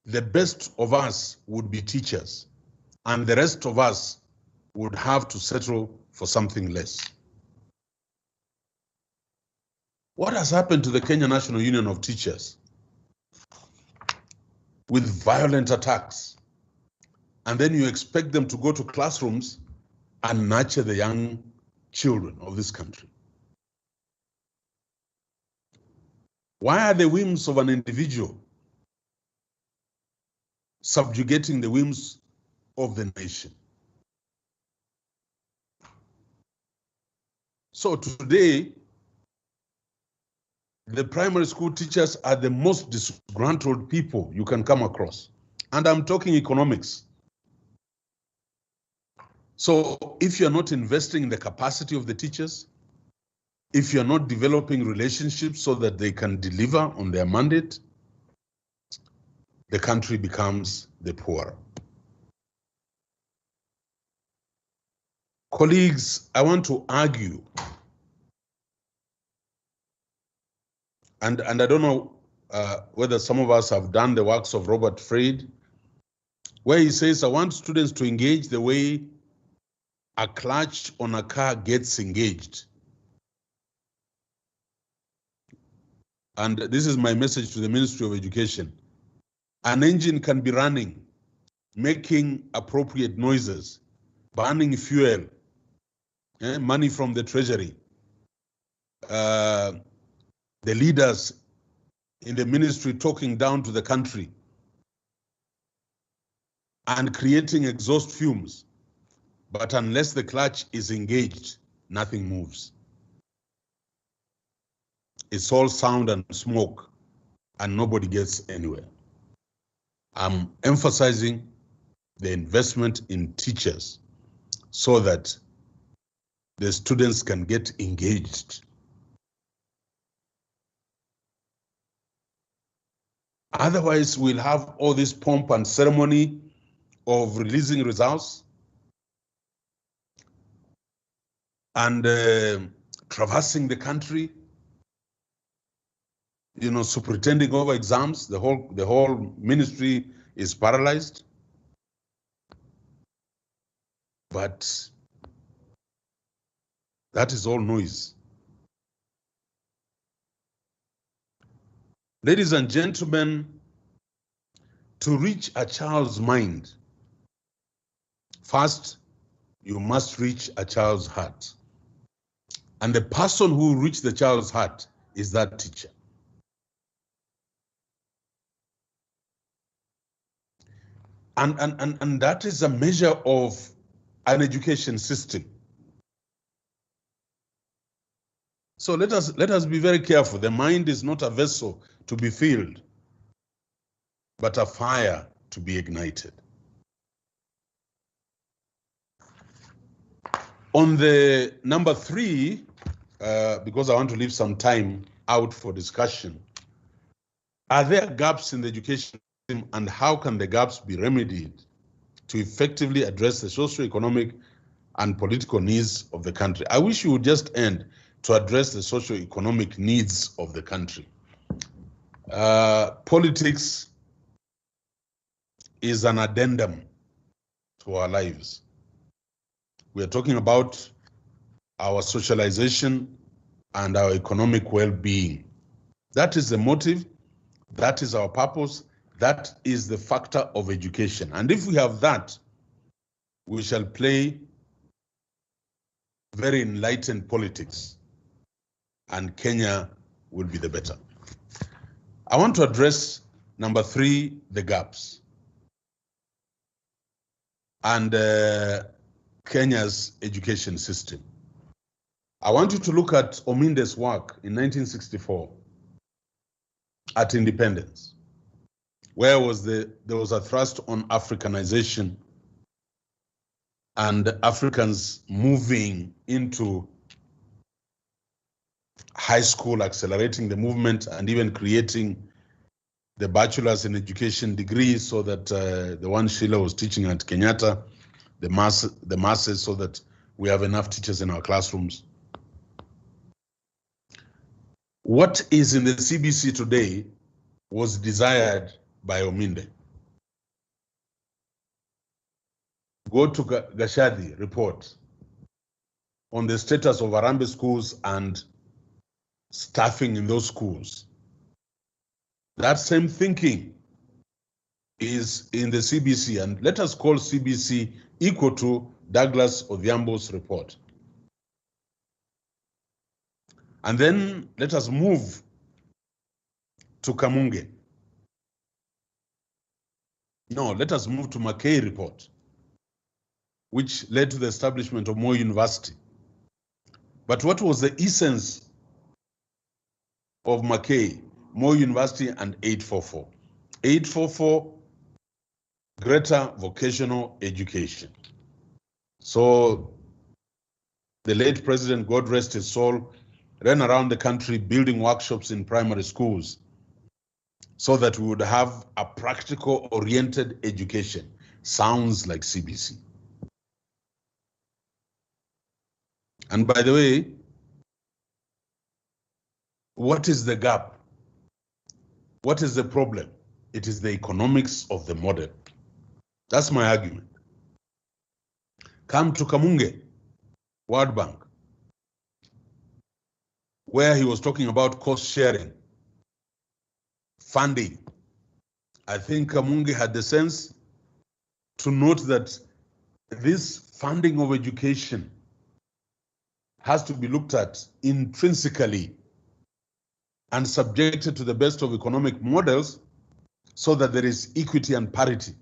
the best of us would be teachers, and the rest of us would have to settle for something less. What has happened to the Kenya National Union of Teachers? With violent attacks, and then you expect them to go to classrooms and nurture the young children of this country. Why are the whims of an individual subjugating the whims of the nation? So today, the primary school teachers are the most disgruntled people you can come across. And I'm talking economics. So if you're not investing in the capacity of the teachers, if you're not developing relationships so that they can deliver on their mandate, the country becomes the poorer. Colleagues, I want to argue, and I don't know whether some of us have done the works of Robert Freed, where he says, I want students to engage the way a clutch on a car gets engaged. And this is my message to the Ministry of Education. An engine can be running, making appropriate noises, burning fuel, money from the treasury. The leaders in the ministry talking down to the country and creating exhaust fumes. But unless the clutch is engaged, nothing moves. It's all sound and smoke, and nobody gets anywhere. I'm emphasizing the investment in teachers so that the students can get engaged. Otherwise, we'll have all this pomp and ceremony of releasing results and traversing the country, superintending over exams. The whole ministry is paralyzed. But that is all noise. Ladies and gentlemen, to reach a child's mind, first, you must reach a child's heart. And the person who reaches the child's heart is that teacher. And that is a measure of an education system. So let us be very careful. The mind is not a vessel to be filled, but a fire to be ignited. On the number 3, because I want to leave some time out for discussion, are there gaps in the education system, and how can the gaps be remedied to effectively address the socio-economic and political needs of the country? I wish you would just end to address the socio-economic needs of the country. Politics is an addendum to our lives. We are talking about our socialization and our economic well-being. That is the motive, that is our purpose, that is the factor of education. And if we have that, we shall play very enlightened politics, and Kenya will be the better. I want to address Number 3, the gaps. And Kenya's education system. I want you to look at Ominde's work in 1964 at Independence, where there was a thrust on Africanization and Africans moving into high school, accelerating the movement, and even creating the bachelor's in education degree, so that the one Sheila was teaching at Kenyatta, the masses, so that we have enough teachers in our classrooms. What is in the CBC today was desired by Ominde. Go to Gashadi report on the status of Harambee schools and staffing in those schools. That same thinking is in the CBC, and let us call CBC equal to Douglas Odhiambo's report. And then let us move to Kamunge. No, let us move to McKay report, which led to the establishment of Moi University. But what was the essence of McKay, Moi University, and 844? 844, greater vocational education. So the late president, God rest his soul, ran around the country building workshops in primary schools so that we would have a practical oriented education. Sounds like CBC. And by the way, what is the gap? What is the problem? It is the economics of the model. That's my argument. Come to Kamunge, World Bank, where he was talking about cost sharing, funding. I think Kamunge had the sense to note that this funding of education has to be looked at intrinsically and subjected to the best of economic models so that there is equity and parity.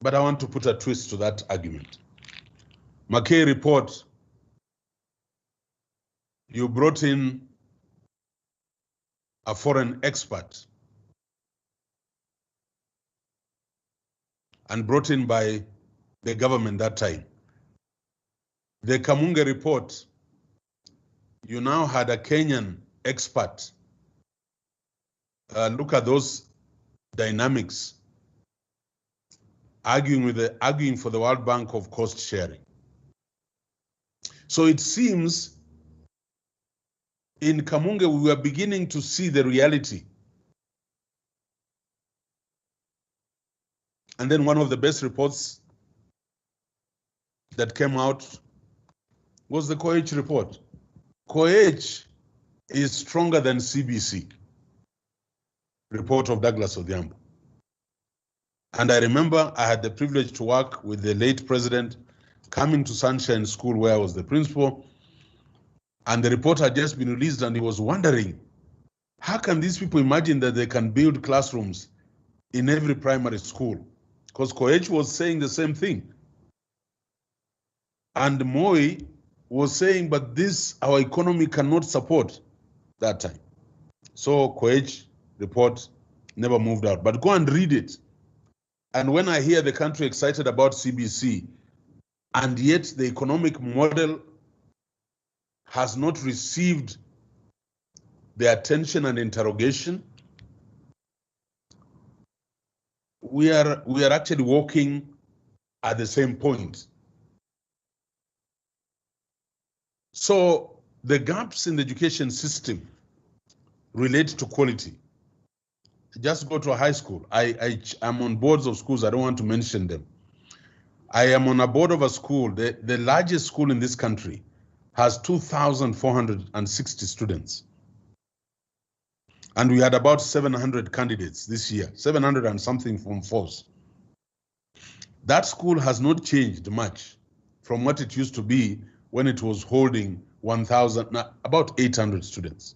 But I want to put a twist to that argument. McKay report, you brought in a foreign expert and brought in by the government that time. The Kamunge report, you now had a Kenyan expert. Look at those dynamics, arguing for the World Bank of cost sharing. So it seems in Kamunge we were beginning to see the reality. And then one of the best reports that came out was the Koech report. Koech is stronger than CBC, report of Douglas Odhiambo. And I remember I had the privilege to work with the late president coming to Sunshine School where I was the principal, and the report had just been released and he was wondering, how can these people imagine that they can build classrooms in every primary school? Because Koech was saying the same thing. And Moi was saying, but this, our economy cannot support that time. So Koech report never moved out, but go and read it. And when I hear the country excited about CBC, and yet the economic model has not received the attention and interrogation, we are actually walking at the same point. So the gaps in the education system relate to quality. Just go to a high school. I'm on boards of schools. I don't want to mention them. I am on a board of a school. The largest school in this country has 2,460 students. And we had about 700 candidates this year, 700 and something from force. That school has not changed much from what it used to be when it was holding 1,000, about 800 students.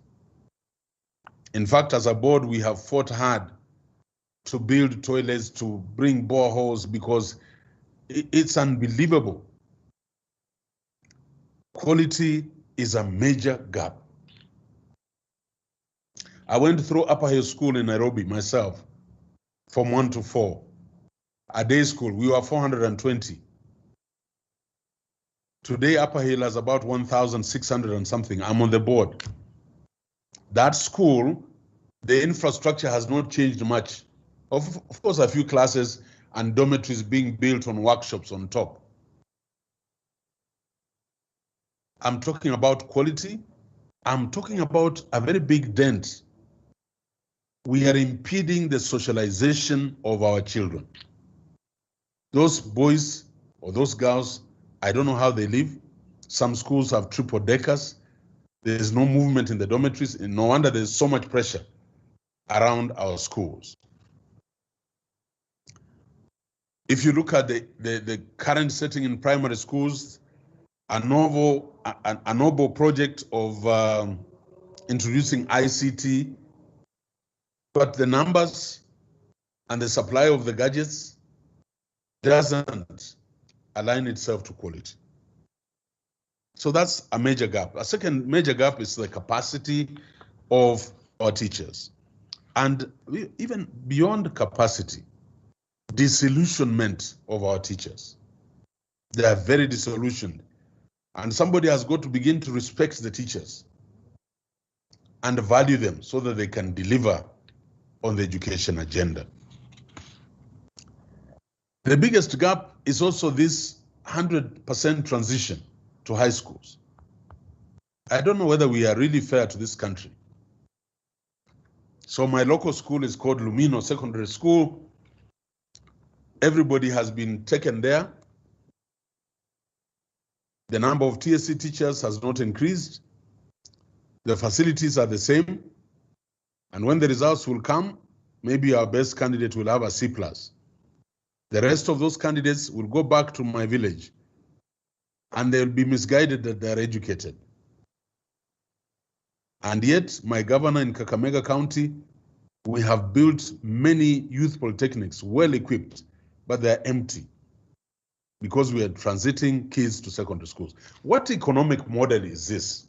In fact, as a board, we have fought hard to build toilets, to bring boreholes, because it's unbelievable. Quality is a major gap. I went through Upper Hill School in Nairobi myself, from 1 to 4. A day school, we were 420. Today, Upper Hill has about 1,600 and something. I'm on the board. That school, the infrastructure has not changed much. Of course, a few classes and dormitories being built on workshops on top. I'm talking about quality. I'm talking about a very big dent. We are impeding the socialization of our children. Those boys or those girls, I don't know how they live. Some schools have triple deckers. There's no movement in the dormitories, and no wonder there's so much pressure around our schools. If you look at the current setting in primary schools, a noble project of introducing ICT, but the numbers and the supply of the gadgets doesn't align itself to quality. So that's a major gap. A second major gap is the capacity of our teachers. And even beyond capacity, disillusionment of our teachers. They are very disillusioned. And somebody has got to begin to respect the teachers and value them so that they can deliver on the education agenda. The biggest gap is also this 100% transition to high schools. I don't know whether we are really fair to this country. So my local school is called Lumino Secondary School. Everybody has been taken there. The number of TSC teachers has not increased. The facilities are the same. And when the results will come, maybe our best candidate will have a C+. The rest of those candidates will go back to my village and they'll be misguided that they're educated. And yet, my governor in Kakamega County, we have built many youth polytechnics, well equipped, but they're empty because we are transiting kids to secondary schools. What economic model is this?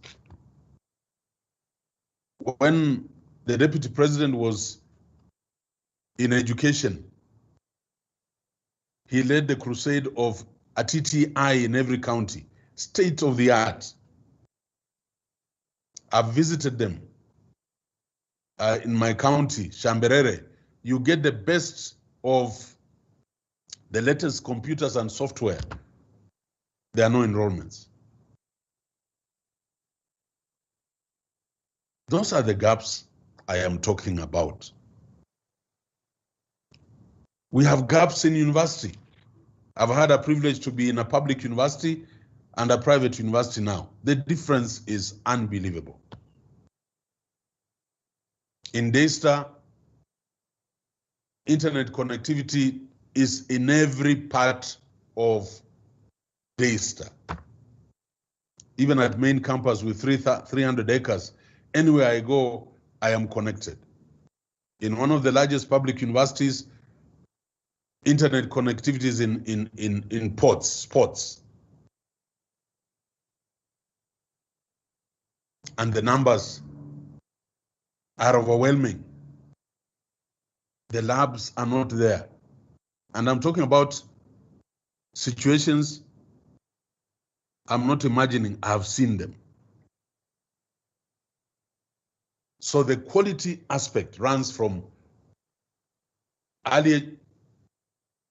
When the deputy president was in education, he led the crusade of a TTI in every county, state of the art. I've visited them. In my county, Shamberere, you get the best of the latest computers and software. There are no enrollments. Those are the gaps I am talking about. We have gaps in university. I've had a privilege to be in a public university and a private university now. The difference is unbelievable. In Daystar, internet connectivity is in every part of Daystar. Even at main campus with 300 acres, anywhere I go, I am connected. In one of the largest public universities, internet connectivity is in spots. And the numbers are overwhelming. The labs are not there. And I'm talking about situations I'm not imagining, I've seen them. So the quality aspect runs from early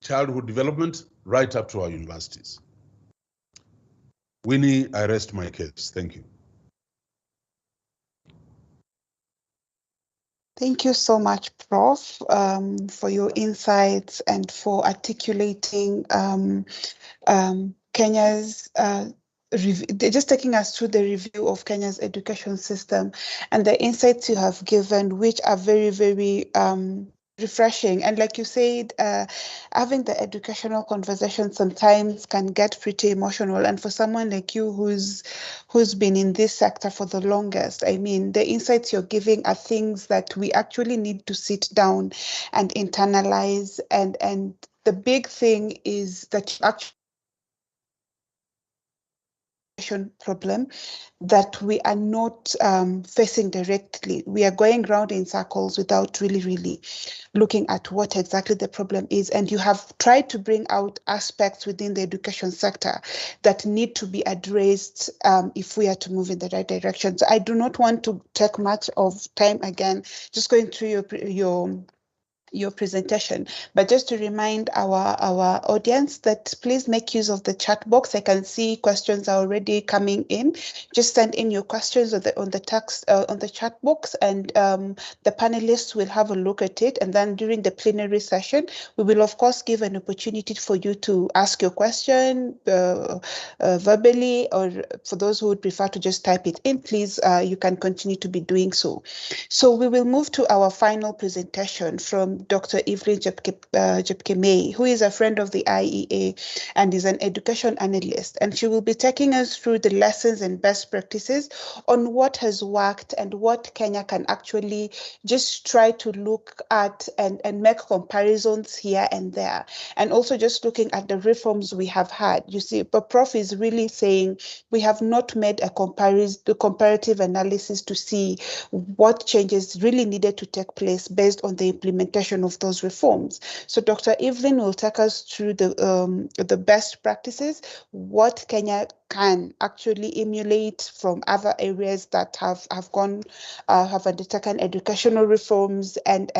childhood development right up to our universities. Winnie, I rest my case. Thank you. Thank you so much, Prof, for your insights and for articulating Kenya's just taking us through the review of Kenya's education system and the insights you have given, which are very, very refreshing. And like you said, having the educational conversation sometimes can get pretty emotional. And for someone like you who's been in this sector for the longest, I mean, the insights you're giving are things that we actually need to sit down and internalize. And the big thing is that you actually problem that we are not facing directly. We are going round in circles without really looking at what exactly the problem is. And you have tried to bring out aspects within the education sector that need to be addressed if we are to move in the right direction. So I do not want to take much of time again, just going through your presentation, but just to remind our audience that please make use of the chat box. I can see questions are already coming in. Just send in your questions on the text on the chat box, and the panelists will have a look at it. And then during the plenary session, we will of course give an opportunity for you to ask your question verbally, or for those who would prefer to just type it in, please you can continue to be doing so. So we will move to our final presentation from Dr. Evelyn Jepkemei, who is a friend of the IEA and is an education analyst. And she will be taking us through the lessons and best practices on what has worked and what Kenya can actually just try to look at and make comparisons here and there. And also just looking at the reforms we have had. You see, but Prof is really saying we have not made a comparative analysis to see what changes really needed to take place based on the implementation of those reforms. So Dr. Evelyn will take us through the best practices, what Kenya can actually emulate from other areas that have undertaken educational reforms, and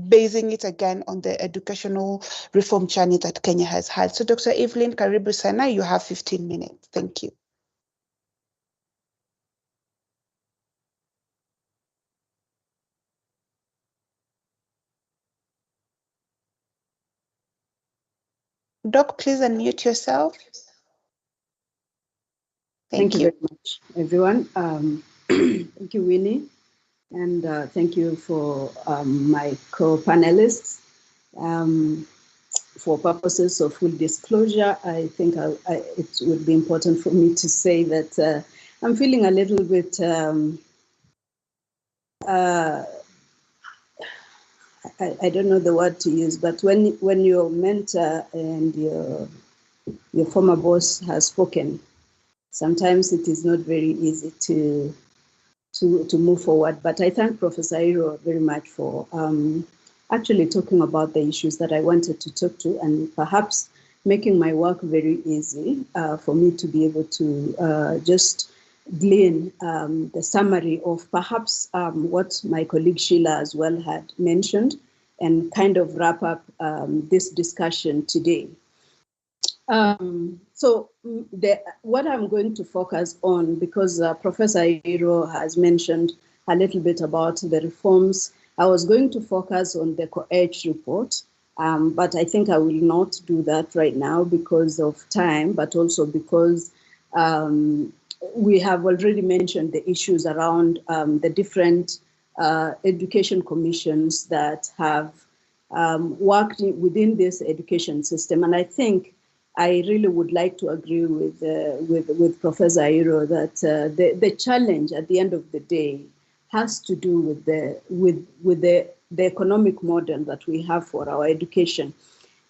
basing it again on the educational reform journey that Kenya has had. So Dr. Evelyn, karibu sana, you have 15 minutes. Thank you. Doc, please unmute yourself. Thank you very much, everyone. Thank you, Winnie, and thank you for my co-panelists. For purposes of full disclosure, I think it would be important for me to say that I'm feeling a little bit I don't know the word to use, but when your mentor and your former boss has spoken, sometimes it is not very easy to move forward. But I thank Professor Iro very much for actually talking about the issues that I wanted to talk to, and perhaps making my work very easy for me to be able to just glean the summary of perhaps what my colleague Sheila as well had mentioned, and kind of wrap up this discussion today. So what I'm going to focus on, because Professor Iro has mentioned a little bit about the reforms, I was going to focus on the COH report, but I think I will not do that right now because of time, but also because we have already mentioned the issues around the different education commissions that have worked within this education system. And I think I really would like to agree with Professor Iro that the challenge at the end of the day has to do with the economic model that we have for our education.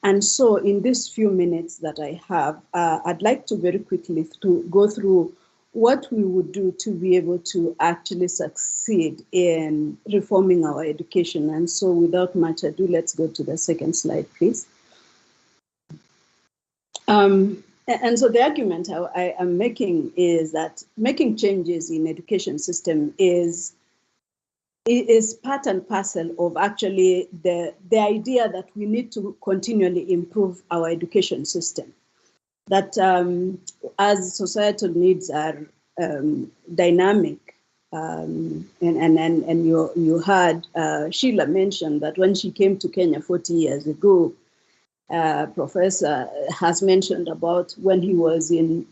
And so in these few minutes that I have, I'd like to very quickly go through what we would do to be able to actually succeed in reforming our education. And so without much ado, let's go to the second slide, please. And so the argument I am making is that making changes in education system is part and parcel of actually the idea that we need to continually improve our education system. That as societal needs are dynamic, and you heard Sheila mention that when she came to Kenya 40 years ago, Professor has mentioned about when he was in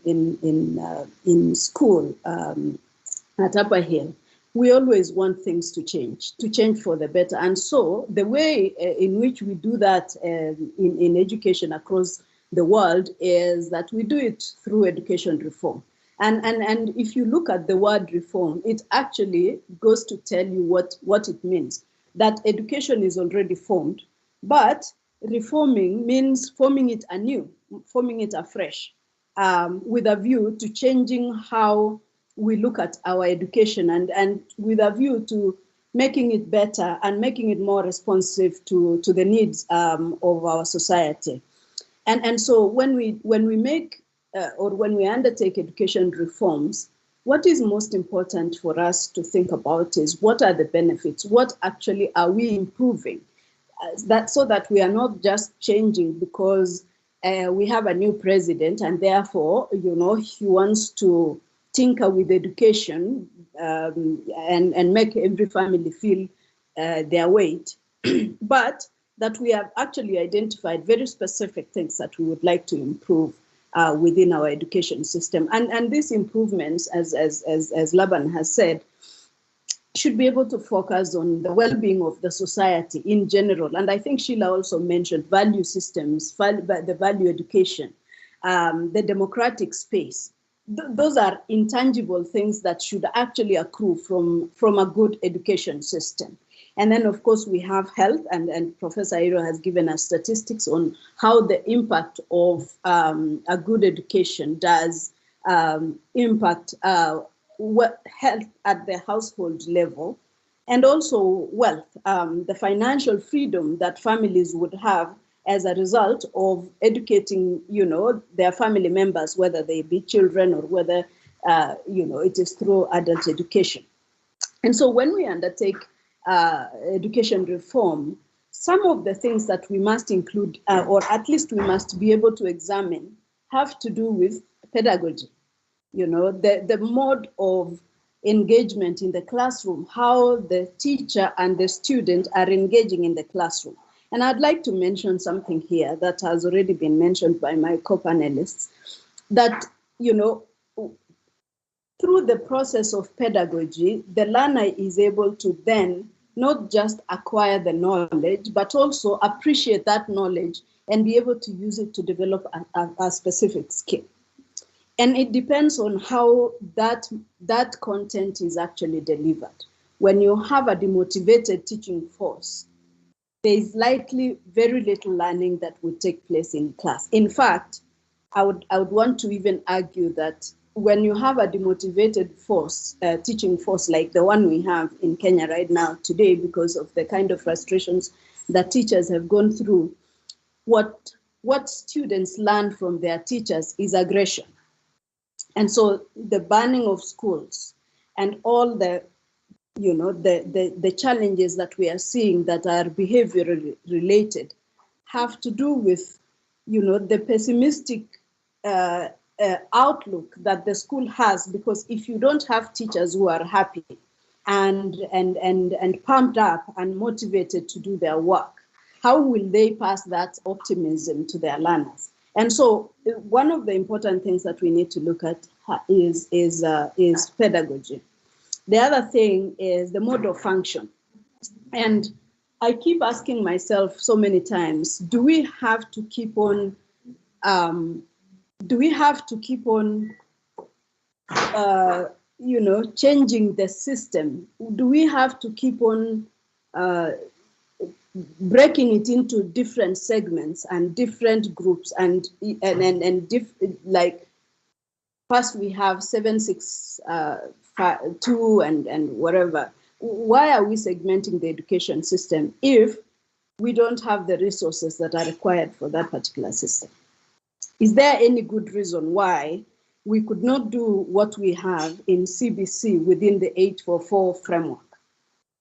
school at Upper Hill, we always want things to change for the better. And so the way in which we do that in education across the world is that we do it through education reform. And if you look at the word reform, it actually goes to tell you what it means, that education is already formed, but reforming means forming it anew, forming it afresh, with a view to changing how we look at our education and with a view to making it better and making it more responsive to the needs of our society. And so when we make or when we undertake education reforms, what is most important for us to think about is what are the benefits? What actually are we improving? So that we are not just changing because we have a new president and therefore, he wants to tinker with education and make every family feel their weight, but that we have actually identified very specific things that we would like to improve within our education system. And these improvements, as Laban has said, should be able to focus on the well-being of the society in general. And I think Sheila also mentioned value systems, the value education, the democratic space. Those are intangible things that should actually accrue from a good education system. And then, of course, we have health, and Professor Iro has given us statistics on how the impact of a good education does impact health at the household level, and also wealth, the financial freedom that families would have as a result of educating, their family members, whether they be children or whether, it is through adult education. And so when we undertake education reform, some of the things that we must include, or at least we must be able to examine, have to do with pedagogy. The mode of engagement in the classroom, how the teacher and the student are engaging in the classroom. And I'd like to mention something here that has already been mentioned by my co-panelists, that, through the process of pedagogy, the learner is able to then not just acquire the knowledge, but also appreciate that knowledge and be able to use it to develop a specific skill. And it depends on how that content is actually delivered. When you have a demotivated teaching force, there is likely very little learning that would take place in class. In fact, I would want to even argue that when you have a demotivated force, teaching force like the one we have in Kenya right now today, because of the kind of frustrations that teachers have gone through, what students learn from their teachers is aggression. And so the banning of schools and all the challenges that we are seeing that are behavioral related have to do with, the pessimistic outlook that the school has, because if you don't have teachers who are happy and pumped up and motivated to do their work, how will they pass that optimism to their learners? And so one of the important things that we need to look at is pedagogy. The other thing is the mode of function. And I keep asking myself so many times, do we have to keep on changing the system? Do we have to keep on breaking it into different segments and different groups like first we have 762 and whatever. Why are we segmenting the education system if we don't have the resources that are required for that particular system? Is there any good reason why we could not do what we have in CBC within the 844 framework?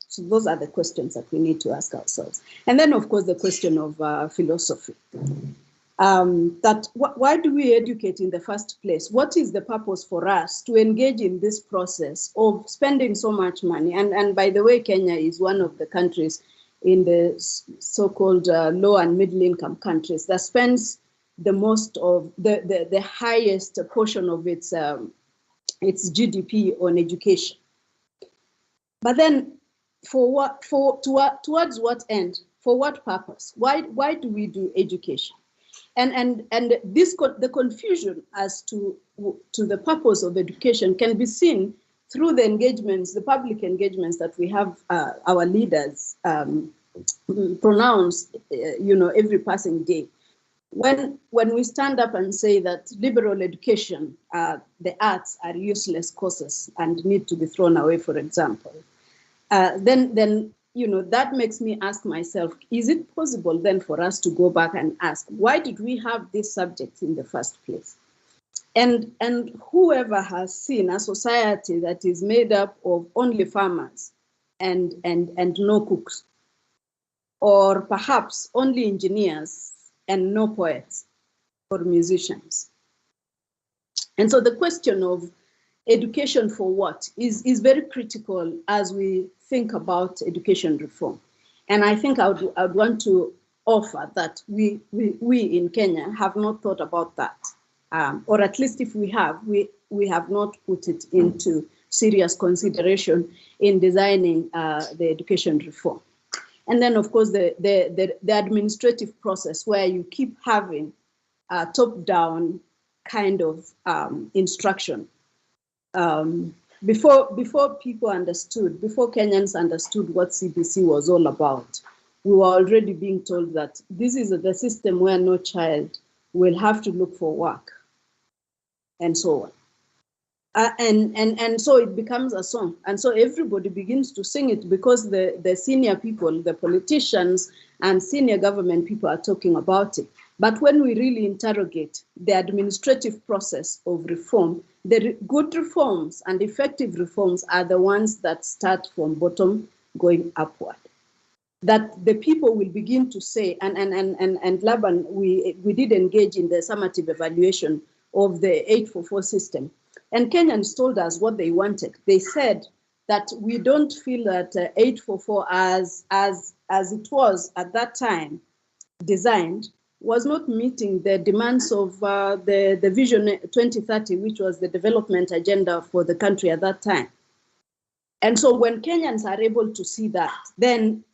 So those are the questions that we need to ask ourselves. And then, of course, the question of philosophy. Why do we educate in the first place? What is the purpose for us to engage in this process of spending so much money? And by the way, Kenya is one of the countries in the so-called low and middle income countries that spends the most of the highest portion of its GDP on education. But then towards what end? For what purpose? Why do we do education? And the confusion as to the purpose of education can be seen through the engagements, the public engagements that we have our leaders pronounce, every passing day. When we stand up and say that liberal education, the arts are useless courses and need to be thrown away, for example, then that makes me ask myself, is it possible then for us to go back and ask, why did we have these subjects in the first place? And whoever has seen a society that is made up of only farmers and no cooks, or perhaps only engineers and no poets or musicians. And so the question of education for what is very critical as we think about education reform. And I think I would want to offer that we in Kenya have not thought about that. Or at least if we have not put it into serious consideration in designing the education reform. And then, of course, the administrative process where you keep having a top-down kind of instruction. Before people understood, before Kenyans understood what CBC was all about, we were already being told that this is the system where no child will have to look for work, and so on. And so it becomes a song. And so everybody begins to sing it because the senior people, the politicians and senior government people are talking about it. But when we really interrogate the administrative process of reform, the good reforms and effective reforms are the ones that start from bottom going upward. That the people will begin to say, and Laban, we did engage in the summative evaluation of the 844 system. And Kenyans told us what they wanted. They said that we don't feel that 844 as it was at that time designed was not meeting the demands of the Vision 2030, which was the development agenda for the country at that time. And so when Kenyans are able to see that, then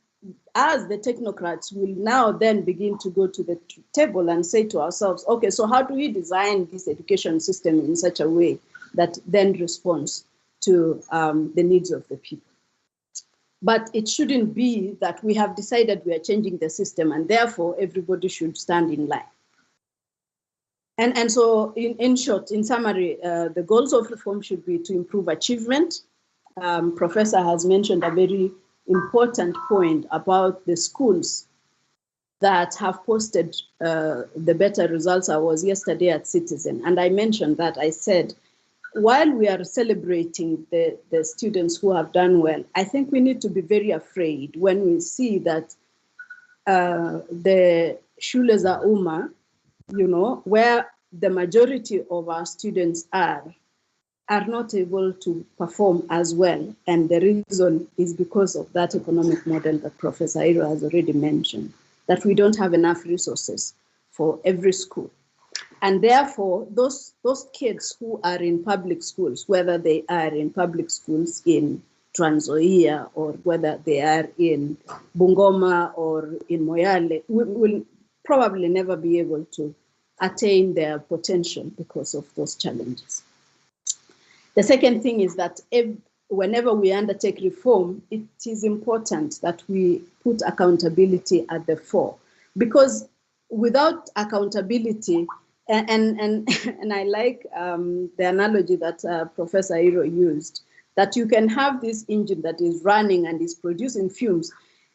as the technocrats will now then begin to go to the table and say to ourselves, okay, so how do we design this education system in such a way that then responds to the needs of the people? But it shouldn't be that we have decided we are changing the system and therefore everybody should stand in line. And so in short, in summary, the goals of reform should be to improve achievement. Professor has mentioned a very important point about the schools that have posted the better results. I was yesterday at Citizen, and I mentioned that. I said, while we are celebrating the students who have done well, I think we need to be very afraid when we see that the Shule za Umma, where the majority of our students are not able to perform as well. And the reason is because of that economic model that Professor Iro has already mentioned, that we don't have enough resources for every school. And therefore, those kids who are in public schools, whether they are in public schools in Trans Nzoia or whether they are in Bungoma or in Moyale, will probably never be able to attain their potential because of those challenges. The second thing is that whenever we undertake reform, it is important that we put accountability at the fore, because without accountability, and I like the analogy that Professor Iro used, that you can have this engine that is running and is producing fumes,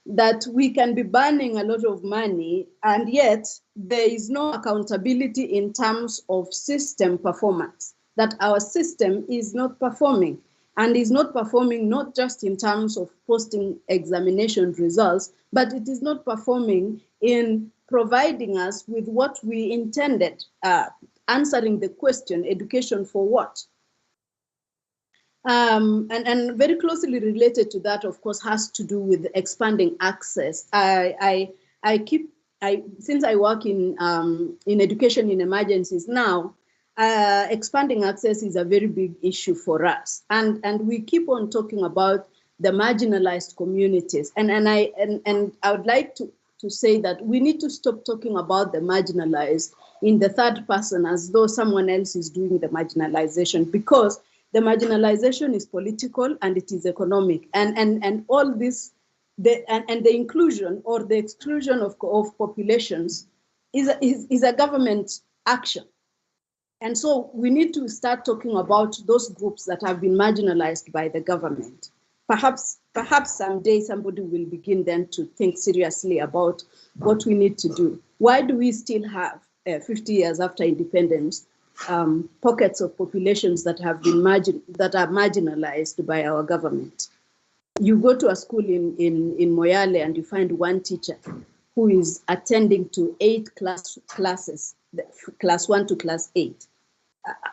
that we can be burning a lot of money, and yet there is no accountability in terms of system performance, that our system is not performing, and is not performing not just in terms of posting examination results, but it is not performing in providing us with what we intended, answering the question, education for what? And very closely related to that, of course, has to do with expanding access. Since I work in education in emergencies now, expanding access is a very big issue for us. And we keep on talking about the marginalized communities. And I would like to say that we need to stop talking about the marginalized in the third person as though someone else is doing the marginalization, because the marginalization is political and it is economic, and all this, the inclusion or the exclusion of populations is a government action. And so we need to start talking about those groups that have been marginalized by the government. Perhaps someday somebody will begin then to think seriously about what we need to do. Why do we still have, 50 years after independence, pockets of populations that have been marginalized by our government? You go to a school in Moyale and you find one teacher who is attending to 8 classes, class 1 to class 8.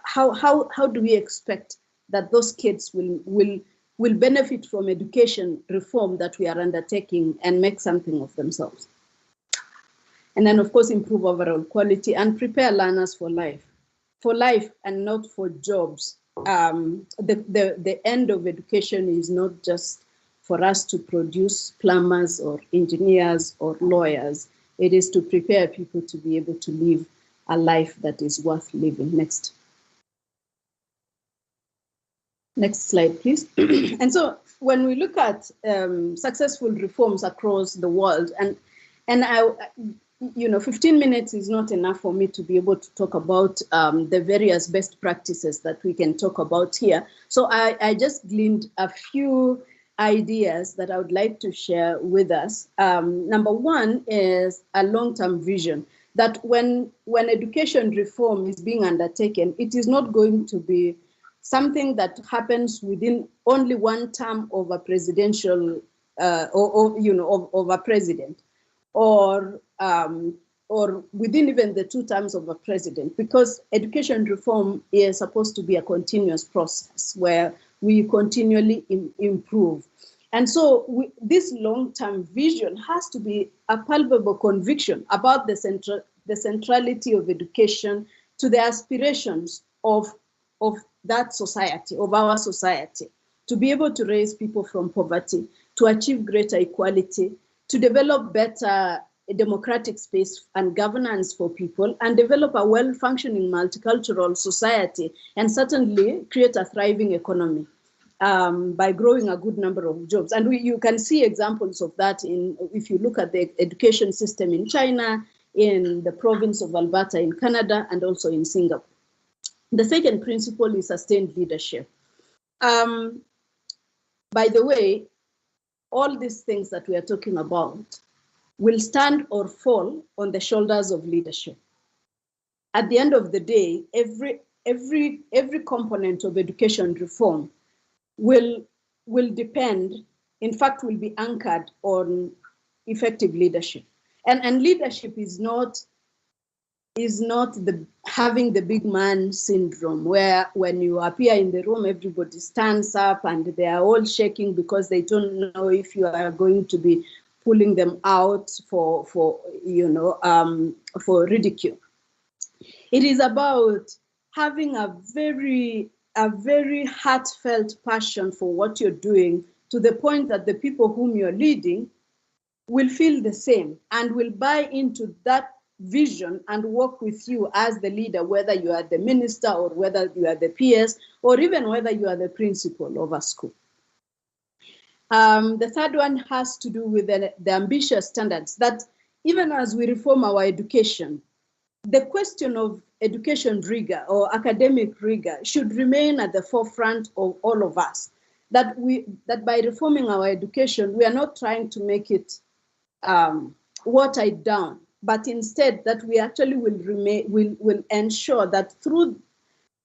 How do we expect that those kids will benefit from education reform that we are undertaking and make something of themselves? And then, of course, improve overall quality and prepare learners for life and not for jobs. The end of education is not just for us to produce plumbers or engineers or lawyers. It is to prepare people to be able to live a life that is worth living. Next slide, please. And so when we look at successful reforms across the world, and 15 minutes is not enough for me to be able to talk about the various best practices that we can talk about here. So I just gleaned a few ideas that I would like to share with us. Number one is a long-term vision, that when education reform is being undertaken, it is not going to be something that happens within only one term of a presidential, of a president, or within even the 2 terms of a president, because education reform is supposed to be a continuous process where we continually improve. And so this long-term vision has to be a palpable conviction about the centrality of education to the aspirations of that society, of our society, to be able to raise people from poverty, to achieve greater equality, to develop better democratic space and governance for people, and develop a well-functioning multicultural society, and certainly create a thriving economy by growing a good number of jobs. And you can see examples of that if you look at the education system in China, in the province of Alberta in Canada, and also in Singapore. The second principle is sustained leadership. By the way, all these things that we are talking about will stand or fall on the shoulders of leadership. At the end of the day, every component of education reform will depend, in fact, will be anchored on effective leadership. And leadership is not having the big man syndrome, where when you appear in the room, everybody stands up and they are all shaking because they don't know if you are going to be pulling them out for ridicule. It is about having a very heartfelt passion for what you're doing, to the point that the people whom you're leading will feel the same and will buy into that vision and work with you as the leader, whether you are the minister or whether you are the PS or even whether you are the principal of a school. The third one has to do with the ambitious standards, that even as we reform our education, the question of education rigor or academic rigor should remain at the forefront of all of us. That by reforming our education, we are not trying to make it watered down, but instead that we actually will ensure that through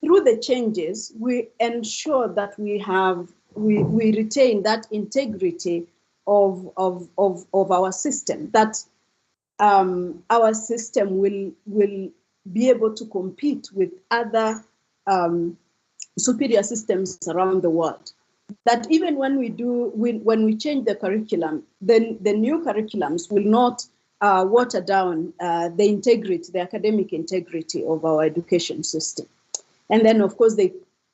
the changes, we ensure that we retain that integrity of our system, that our system will be able to compete with other superior systems around the world. That even when we change the curriculum, then the new curriculums will not water down the academic integrity of our education system. And then, of course, the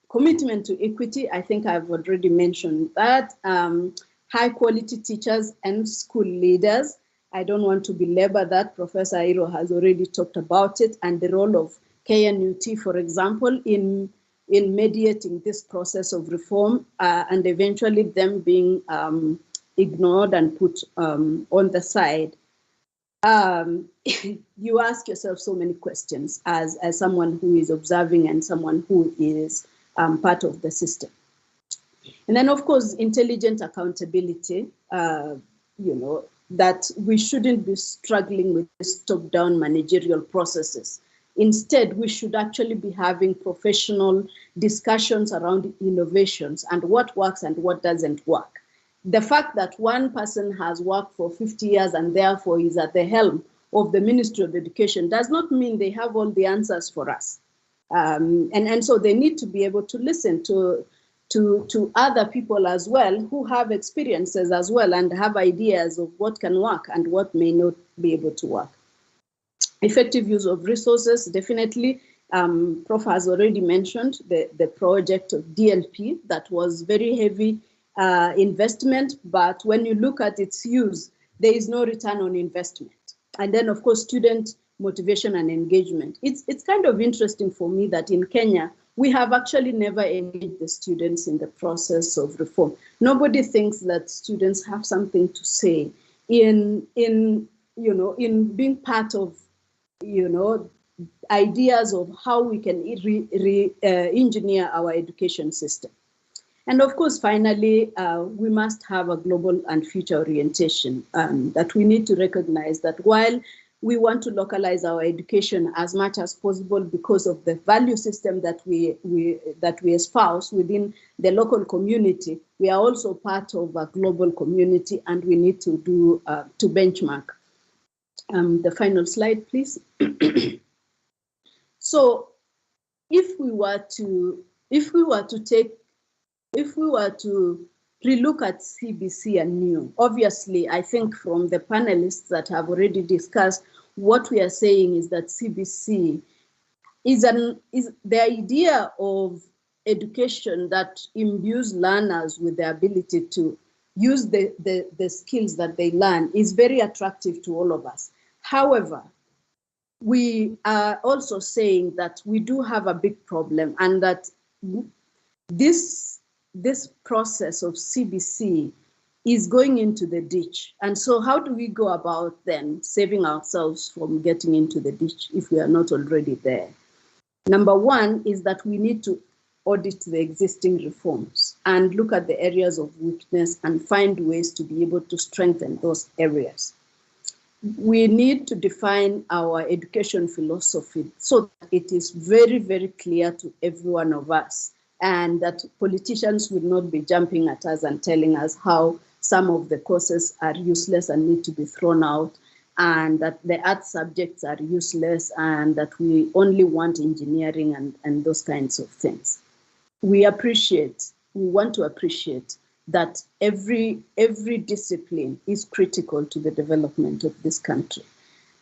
Commitment to equity, I think I've already mentioned that. High quality teachers and school leaders. I don't want to belabor that. Professor Iro has already talked about it, and the role of KNUT, for example, in mediating this process of reform and eventually them being ignored and put on the side. You ask yourself so many questions as someone who is observing and someone who is part of the system. And then, of course, intelligent accountability, that we shouldn't be struggling with these top-down managerial processes. Instead, we should actually be having professional discussions around innovations and what works and what doesn't work. The fact that one person has worked for 50 years and therefore is at the helm of the Ministry of Education does not mean they have all the answers for us. And so they need to be able to listen to other people as well who have experiences as well and have ideas of what can work and what may not be able to work. Effective use of resources, definitely. Prof has already mentioned the project of DLP that was very heavy investment, but when you look at its use, there is no return on investment. And then, of course, student motivation and engagement. It's kind of interesting for me that in Kenya, we have actually never engaged the students in the process of reform. Nobody thinks that students have something to say in being part of, ideas of how we can engineer our education system. And of course, finally, we must have a global and future orientation, that we need to recognize that while we want to localize our education as much as possible because of the value system that we espouse within the local community, we are also part of a global community, and we need to do to benchmark. The final slide, please. So, if we were to relook at CBC anew, obviously, I think from the panelists that have already discussed, what we are saying is that CBC is the idea of education that imbues learners with the ability to use the skills that they learn is very attractive to all of us. However, we are also saying that we do have a big problem, and that this process of CBC is going into the ditch. And so how do we go about then saving ourselves from getting into the ditch if we are not already there? Number one is that we need to audit the existing reforms and look at the areas of weakness and find ways to be able to strengthen those areas. We need to define our education philosophy so that it is very, very clear to every one of us, and that politicians will not be jumping at us and telling us how some of the courses are useless and need to be thrown out, and that the art subjects are useless, and that we only want engineering and those kinds of things. We want to appreciate that every discipline is critical to the development of this country.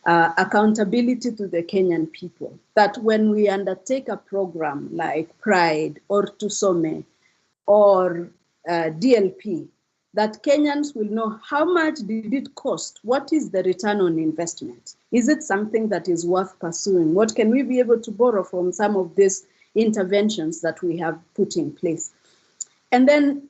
Accountability to the Kenyan people, that when we undertake a program like Pride or Tusome or DLP, that Kenyans will know how much did it cost, what is the return on investment? Is it something that is worth pursuing? What can we be able to borrow from some of these interventions that we have put in place? And then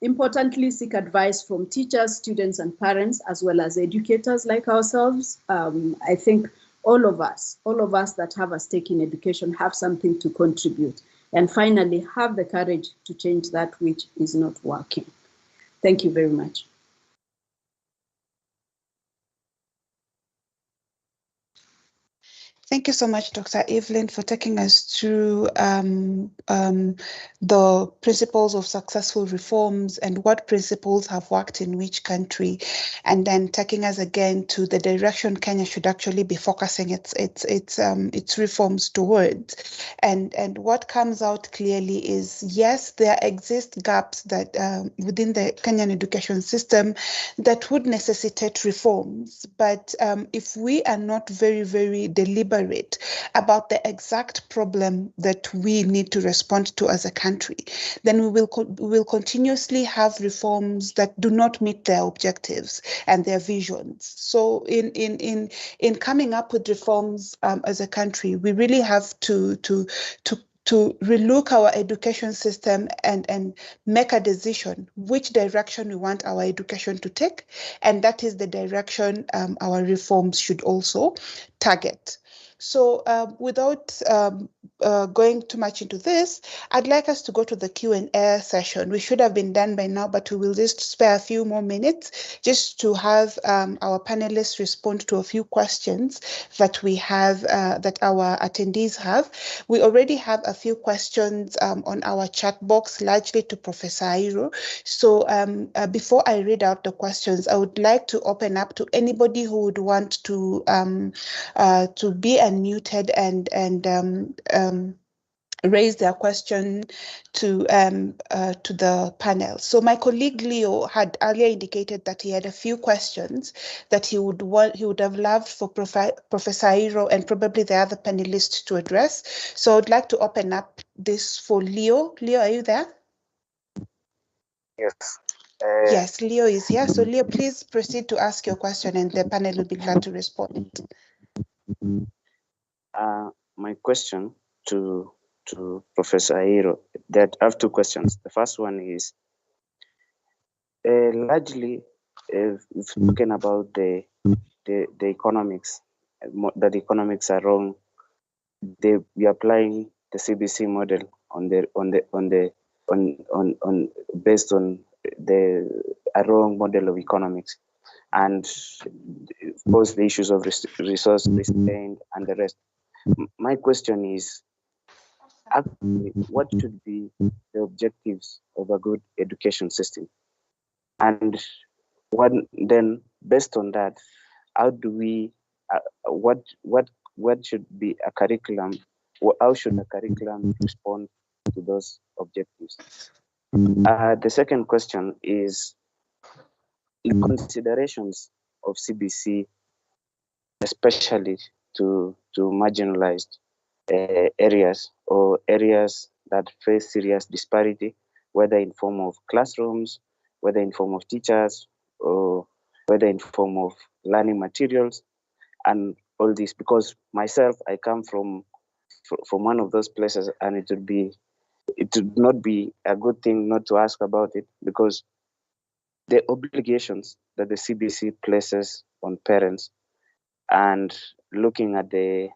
importantly, seek advice from teachers, students, and parents, as well as educators like ourselves. I think all of us that have a stake in education have something to contribute. And finally, have the courage to change that which is not working. Thank you very much. Thank you so much, Dr. Evelyn, for taking us through the principles of successful reforms and what principles have worked in which country, and then taking us again to the direction Kenya should actually be focusing its reforms towards. And what comes out clearly is, yes, there exist gaps that within the Kenyan education system that would necessitate reforms, but if we are not very, very deliberate deliberate about the exact problem that we need to respond to as a country, then we will continuously have reforms that do not meet their objectives and their visions. So in coming up with reforms as a country, we really have to relook our education system and make a decision which direction we want our education to take, and that is the direction our reforms should also target. So without going too much into this, I'd like us to go to the Q&A session. We should have been done by now, but we will just spare a few more minutes just to have our panelists respond to a few questions that we have, that our attendees have. We already have a few questions on our chat box, largely to Professor Airo. So before I read out the questions, I would like to open up to anybody who would want to be unmuted and raise their question to the panel. So my colleague Leo had earlier indicated that he had a few questions that he would have loved for Professor Airo and probably the other panelists to address. So I'd like to open up this for Leo. Leo, are you there? Yes. Yes, Leo is here. So Leo, please proceed to ask your question and the panel will be glad to respond. My question to Professor Airo, that I have two questions. The first one is, largely, we've spoken about the economics, that the economics are wrong. We are applying the CBC model based on a wrong model of economics, and of course the issues of resource restraint and the rest. My question is, actually, what should be the objectives of a good education system? And then, based on that, how do we, what should be a curriculum? How should a curriculum respond to those objectives? The second question is, in considerations of CBC, especially to marginalized areas or areas that face serious disparity, whether in form of classrooms, whether in form of teachers, or whether in form of learning materials, and all this. Because myself, I come from one of those places, and it would not be a good thing not to ask about it, because the obligations that the CBC places on parents, and looking at the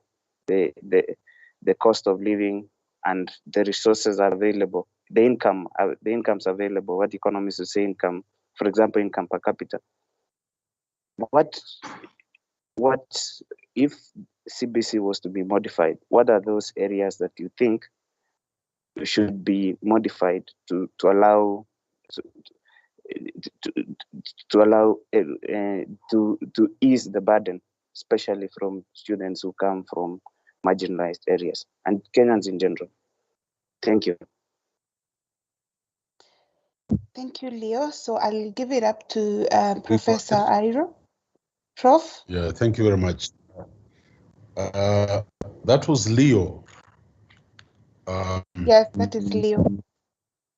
cost of living and the resources available, the incomes available, what economists would say income, for example, income per capita. What if CBC was to be modified? What are those areas that you think should be modified to allow to ease the burden, especially from students who come from marginalized areas and Kenyans in general? Thank you. Thank you, Leo. So I'll give it up to Professor Airo. Prof? Yeah, thank you very much. That was Leo. Yes, that is Leo.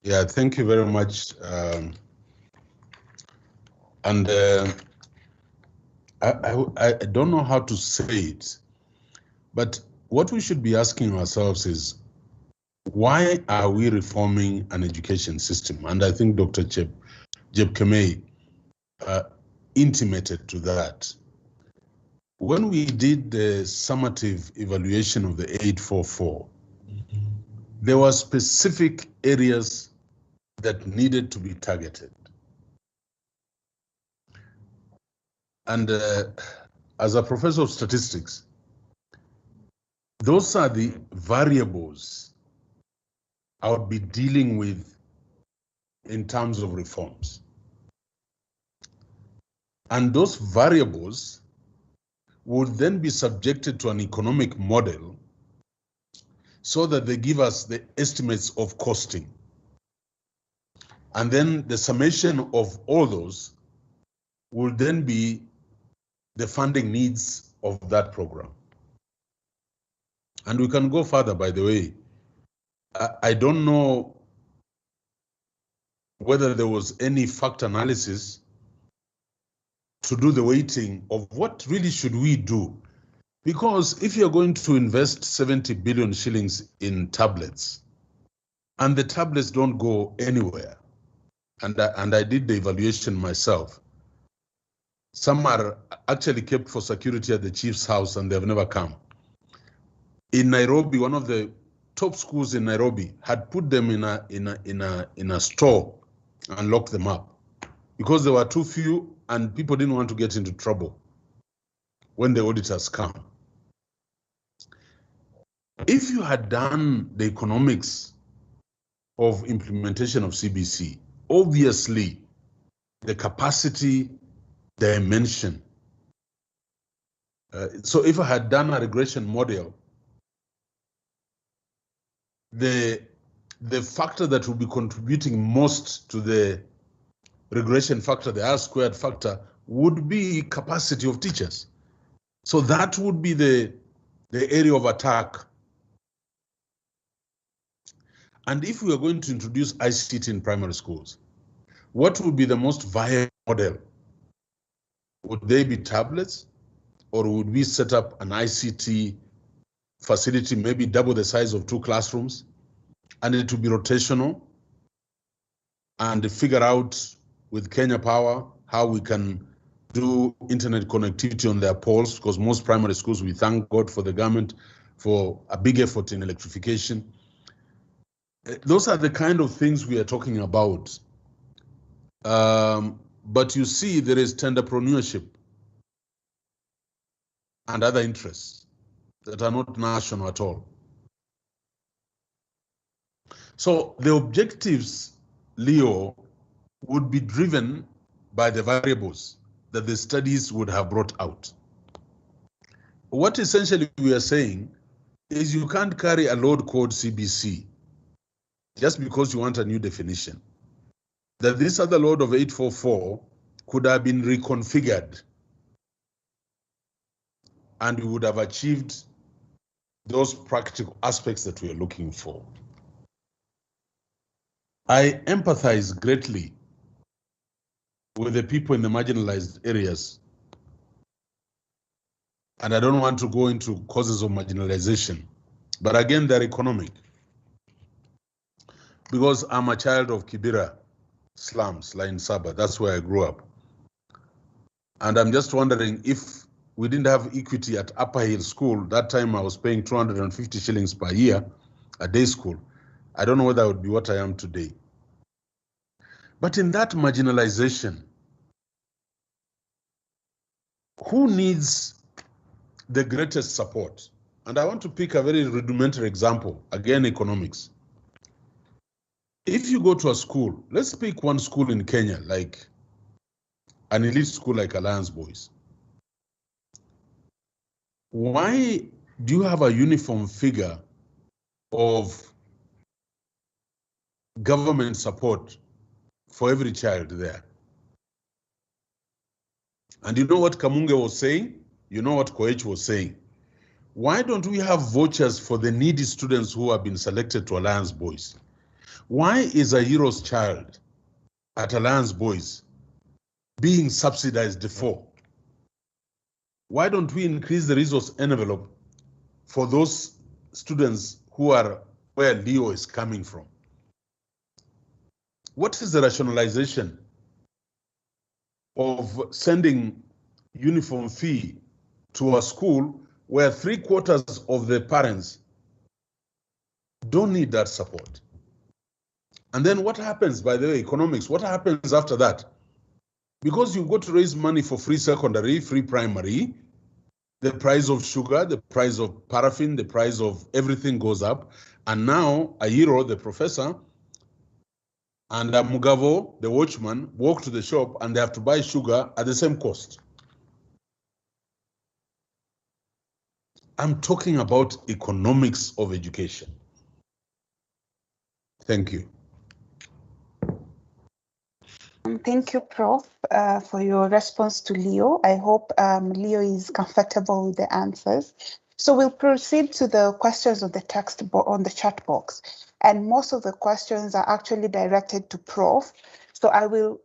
Yeah, thank you very much. I don't know how to say it, but what we should be asking ourselves is, why are we reforming an education system? And I think Dr. Jeb Kemei intimated to that. When we did the summative evaluation of the 844, there were specific areas that needed to be targeted. And as a professor of statistics, those are the variables I would be dealing with in terms of reforms. And those variables would then be subjected to an economic model so that they give us the estimates of costing. And then the summation of all those will then be the funding needs of that program. And we can go further, by the way. I don't know whether there was any fact analysis to do the weighting of what really should we do. Because if you're going to invest 70 billion shillings in tablets, and the tablets don't go anywhere, and I did the evaluation myself, some are actually kept for security at the chief's house and they've never come. In Nairobi, one of the top schools in Nairobi had put them in a store and locked them up because there were too few and people didn't want to get into trouble when the auditors come. If you had done the economics of implementation of CBC, obviously the capacity dimension. So if I had done a regression model, the factor that would be contributing most to the regression factor, the R-squared factor, would be capacity of teachers. So that would be the area of attack. And if we are going to introduce ICT in primary schools, what would be the most viable model? Would they be tablets, or would we set up an ICT facility, maybe double the size of 2 classrooms, and it would be rotational, and figure out with Kenya Power how we can do internet connectivity on their poles, because most primary schools, we thank God for the government for a big effort in electrification. Those are the kind of things we are talking about. But you see, there is tenderpreneurship and other interests that are not national at all. So the objectives, Leo, would be driven by the variables that the studies would have brought out. What essentially we are saying is you can't carry a load called CBC just because you want a new definition. That this other load of 844 could have been reconfigured and we would have achieved those practical aspects that we are looking for. I empathize greatly with the people in the marginalized areas. And I don't want to go into causes of marginalization, but again, they're economic. Because I'm a child of Kibera slums, Line Saba, that's where I grew up. And I'm just wondering if we didn't have equity at Upper Hill School, that time I was paying 250 shillings per year, a day school. I don't know whether I would be what I am today. But in that marginalization, who needs the greatest support? And I want to pick a very rudimentary example, again, economics. If you go to a school, let's pick one school in Kenya, like an elite school like Alliance Boys. Why do you have a uniform figure of government support for every child there? And you know what Kamunge was saying? You know what Koech was saying? Why don't we have vouchers for the needy students who have been selected to Alliance Boys? Why is a hero's child at Alliance Boys being subsidized for? Why don't we increase the resource envelope for those students who are where Leo is coming from? What is the rationalization of sending uniform fee to a school where 3/4 of the parents don't need that support? And then what happens, by the way, economics, what happens after that? Because you've got to raise money for free secondary, free primary, the price of sugar, the price of paraffin, the price of everything goes up. And now a hero, the professor, and a Mugavo, the watchman, walk to the shop and they have to buy sugar at the same cost. I'm talking about economics of education. Thank you. Thank you, Prof, for your response to Leo. I hope Leo is comfortable with the answers. So we'll proceed to the questions on the on the chat box, and most of the questions are actually directed to Prof. So I will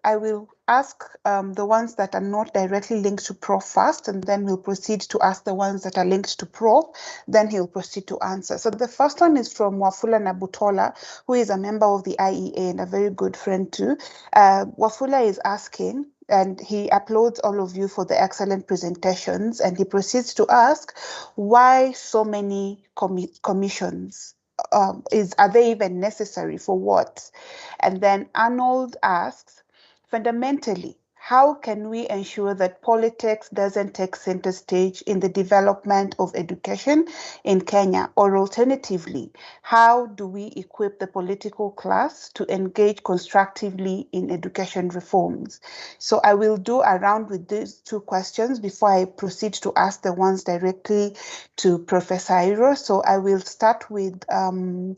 ask the ones that are not directly linked to Prof first, and then we'll proceed to ask the ones that are linked to Prof. Then he'll proceed to answer. So the first one is from Wafula Nabutola, who is a member of the IEA and a very good friend too. Wafula is asking, and he applauds all of you for the excellent presentations, and he proceeds to ask, why so many commissions? Are they even necessary? For what? And then Arnold asks, fundamentally, how can we ensure that politics doesn't take center stage in the development of education in Kenya? Or alternatively, how do we equip the political class to engage constructively in education reforms? So I will do a round with these two questions before I proceed to ask the ones directly to Professor Iro. So I will start with Dr.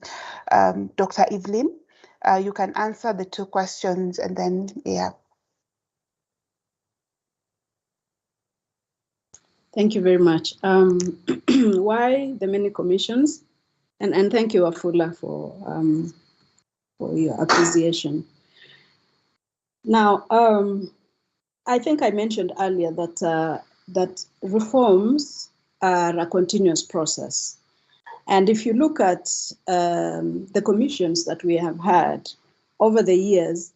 Evelyn. You can answer the two questions and then, yeah. Thank you very much. Why the many commissions? And thank you, Afula, for your appreciation. Now, I think I mentioned earlier that that reforms are a continuous process. And if you look at the commissions that we have had over the years,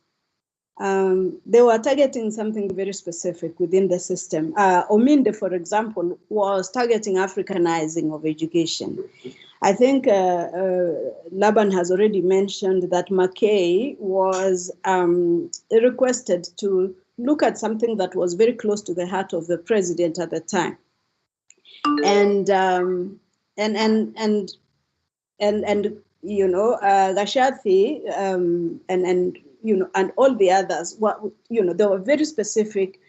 they were targeting something very specific within the system. Ominde, for example, was targeting Africanizing of education. I think Laban has already mentioned that McKay was requested to look at something that was very close to the heart of the president at the time, and you know, Gashathi and you know, and all the others, you know, there were very specific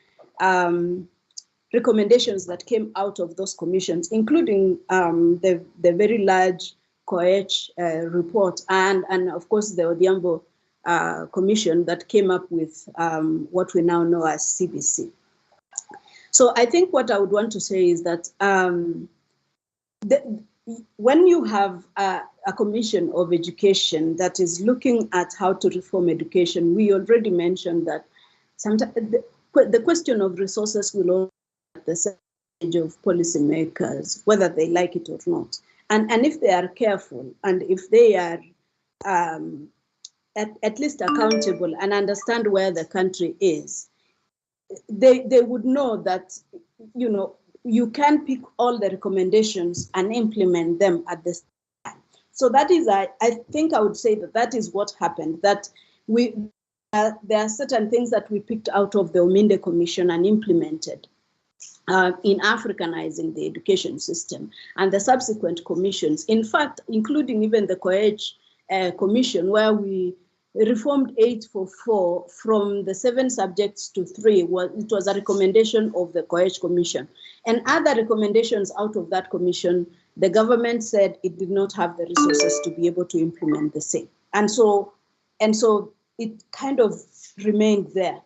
recommendations that came out of those commissions, including the very large Koech report and of course the Odhiambo commission that came up with what we now know as CBC. So I think what I would want to say is that when you have a commission of education that is looking at how to reform education, we already mentioned that sometimes the question of resources will always be at the stage of policymakers, whether they like it or not. And if they are careful and if they are at least accountable and understand where the country is, they would know that, you know, you can pick all the recommendations and implement them at the same time. So that is, I think I would say that is what happened, that there are certain things that we picked out of the Ominde Commission and implemented in Africanizing the education system, and the subsequent commissions, in fact, including even the Koech Commission, where we reformed 844 from the 7 subjects to 3. It was a recommendation of the Koech Commission. And other recommendations out of that commission, the government said it did not have the resources to be able to implement the same. And so it kind of remained there.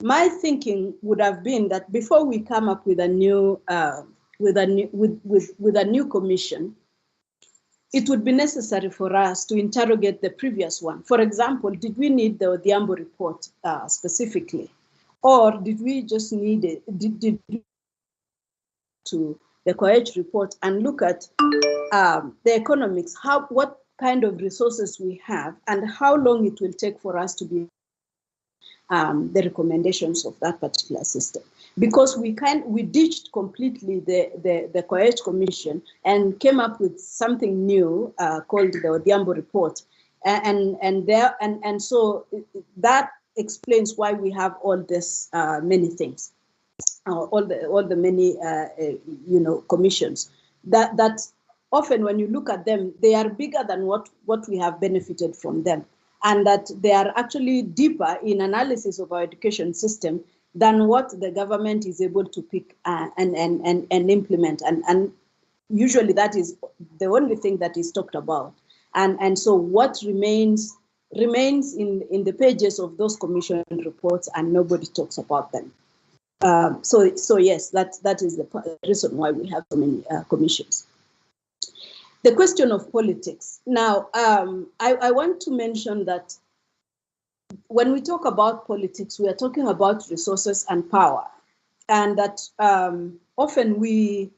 My thinking would have been that before we come up with a new commission, it would be necessary for us to interrogate the previous one. For example, did we need the Odhiambo report specifically? Or did we just need it, did we to the Koech report and look at the economics, what kind of resources we have and how long it will take for us to be the recommendations of that particular system. Because we ditched completely the Koech Commission and came up with something new called the Odhiambo report, and so that explains why we have all this many things, all the many you know, commissions that often when you look at them, they are bigger than what we have benefited from them, and that they are actually deeper in analysis of our education system than what the government is able to pick and implement. And usually that is the only thing that is talked about. And so what remains in the pages of those commission reports, and nobody talks about them. So yes, that is the reason why we have so many commissions. the question of politics. Now, I want to mention that when we talk about politics, we are talking about resources and power, and that often we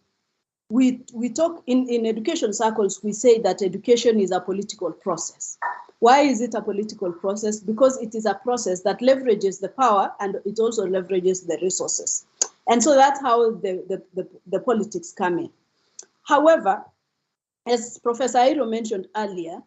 talk in education circles, we say that education is a political process. Why is it a political process? Because it is a process that leverages the power and it also leverages the resources. And so that's how the politics come in. However, as Professor Airo mentioned earlier,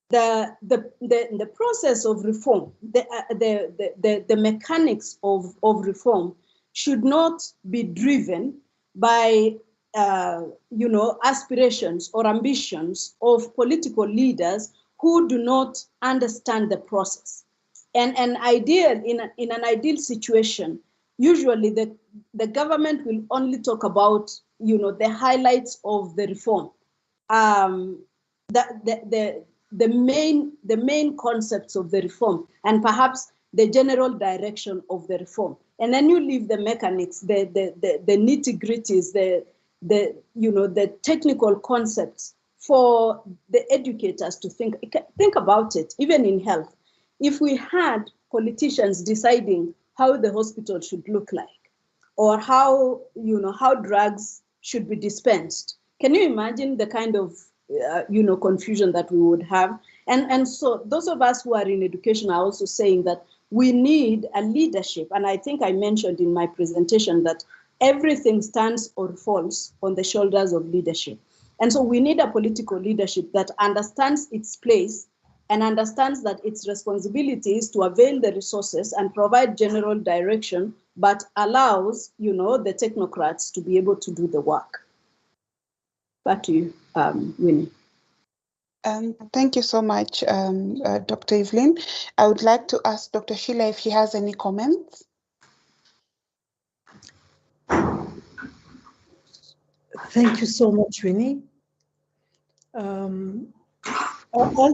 the process of reform, the mechanics of reform should not be driven by aspirations or ambitions of political leaders who do not understand the process. And in an ideal situation, usually the government will only talk about the highlights of the reform, the main concepts of the reform, and perhaps the general direction of the reform. And then you leave the mechanics, the nitty-gritties, the technical concepts for the educators to think about it. Even in health, if we had politicians deciding how the hospital should look like, or how drugs should be dispensed, can you imagine the kind of confusion that we would have? And so those of us who are in education are also saying that we need a leadership. And I think I mentioned in my presentation that everything stands or falls on the shoulders of leadership. And so we need a political leadership that understands its place and understands that its responsibility is to avail the resources and provide general direction, but allows, the technocrats to be able to do the work. Back to you, Winnie. Thank you so much, Dr. Evelyn. I would like to ask Dr. Sheila if she has any comments. Thank you so much, Winnie. I'll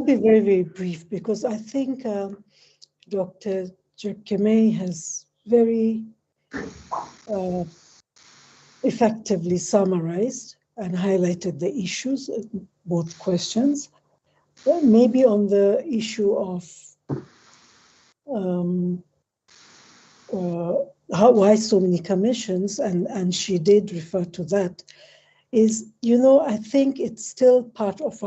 be very, very brief because I think Dr. Chepkemei has very effectively summarized and highlighted the issues, both questions. Well, maybe on the issue of why so many commissions, and she did refer to that, is, I think it's still part of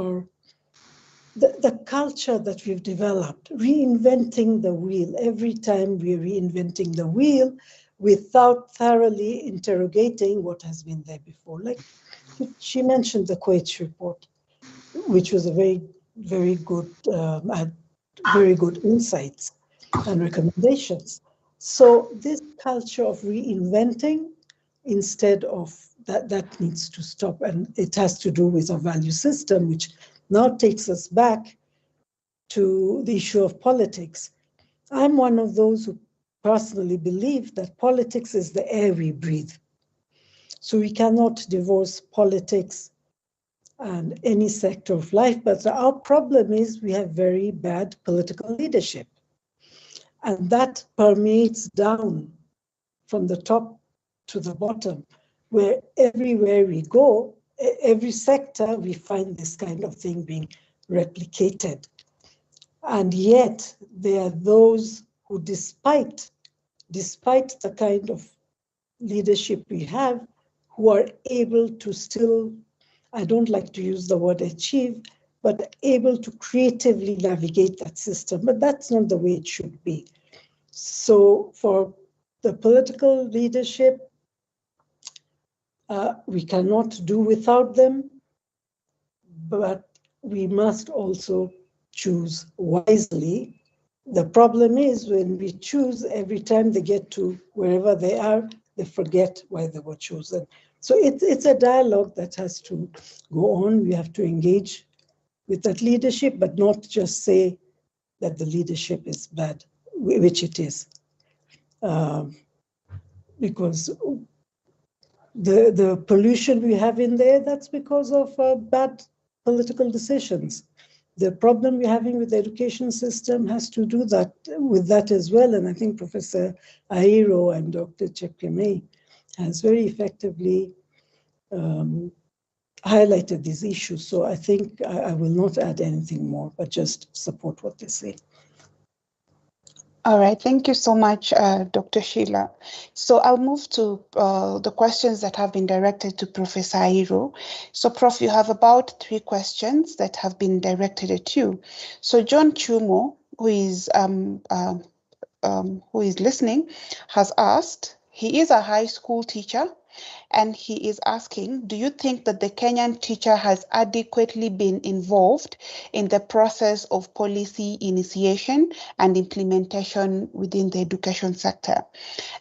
the culture that we've developed, reinventing the wheel. Every time we're reinventing the wheel without thoroughly interrogating what has been there before. Like she mentioned the Coach report, which was a very, very good, had very good insights and recommendations. So this culture of reinventing instead of that needs to stop, and it has to do with our value system, which now takes us back to the issue of politics. I'm one of those who personally believe that politics is the air we breathe. So we cannot divorce politics and any sector of life, but our problem is we have very bad political leadership. And that permeates down from the top to the bottom, where everywhere we go, every sector, we find this kind of thing being replicated. And yet there are those who, despite the kind of leadership we have, who are able to still, I don't like to use the word achieve, but able to creatively navigate that system. But that's not the way it should be. So for the political leadership, we cannot do without them, but we must also choose wisely. The problem is when we choose, every time they get to wherever they are, they forget why they were chosen. So it's a dialogue that has to go on. We have to engage with that leadership, but not just say that the leadership is bad, which it is. Because the pollution we have in there, that's because of bad political decisions. The problem we're having with the education system has to do with that as well. And I think Professor Airo and Dr. Chepkemei has very effectively highlighted these issues. So I think I will not add anything more, but just support what they say. All right, thank you so much, Dr. Sheila. So I'll move to the questions that have been directed to Professor Airo. So Prof, you have about 3 questions that have been directed at you. So John Chumo, who is listening, has asked, he is a high school teacher, and he is asking, do you think that the Kenyan teacher has adequately been involved in the process of policy initiation and implementation within the education sector?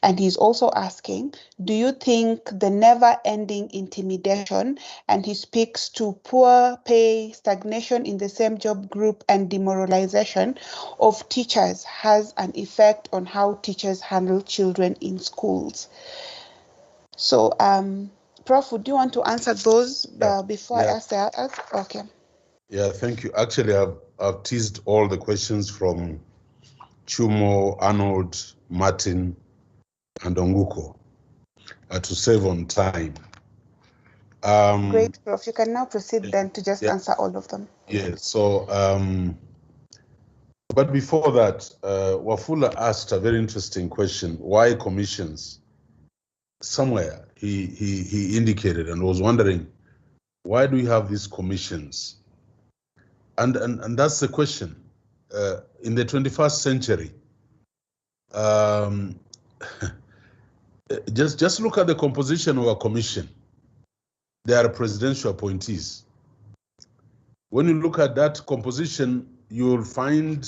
And he's also asking, do you think the never-ending intimidation, and he speaks to poor pay, stagnation in the same job group, and demoralization of teachers has an effect on how teachers handle children in schools? So, Prof, would you want to answer those before I ask the others? Okay. Yeah, thank you. Actually, I've teased all the questions from Chumo, Arnold, Martin, and Onguko to save on time. Great, Prof. You can now proceed then to just answer all of them. Yeah, so, but before that, Wafula asked a very interesting question, why commissions? Somewhere he indicated and was wondering, why do we have these commissions? And that's the question. In the 21st century, just look at the composition of a commission. They are presidential appointees. When you look at that composition, you'll find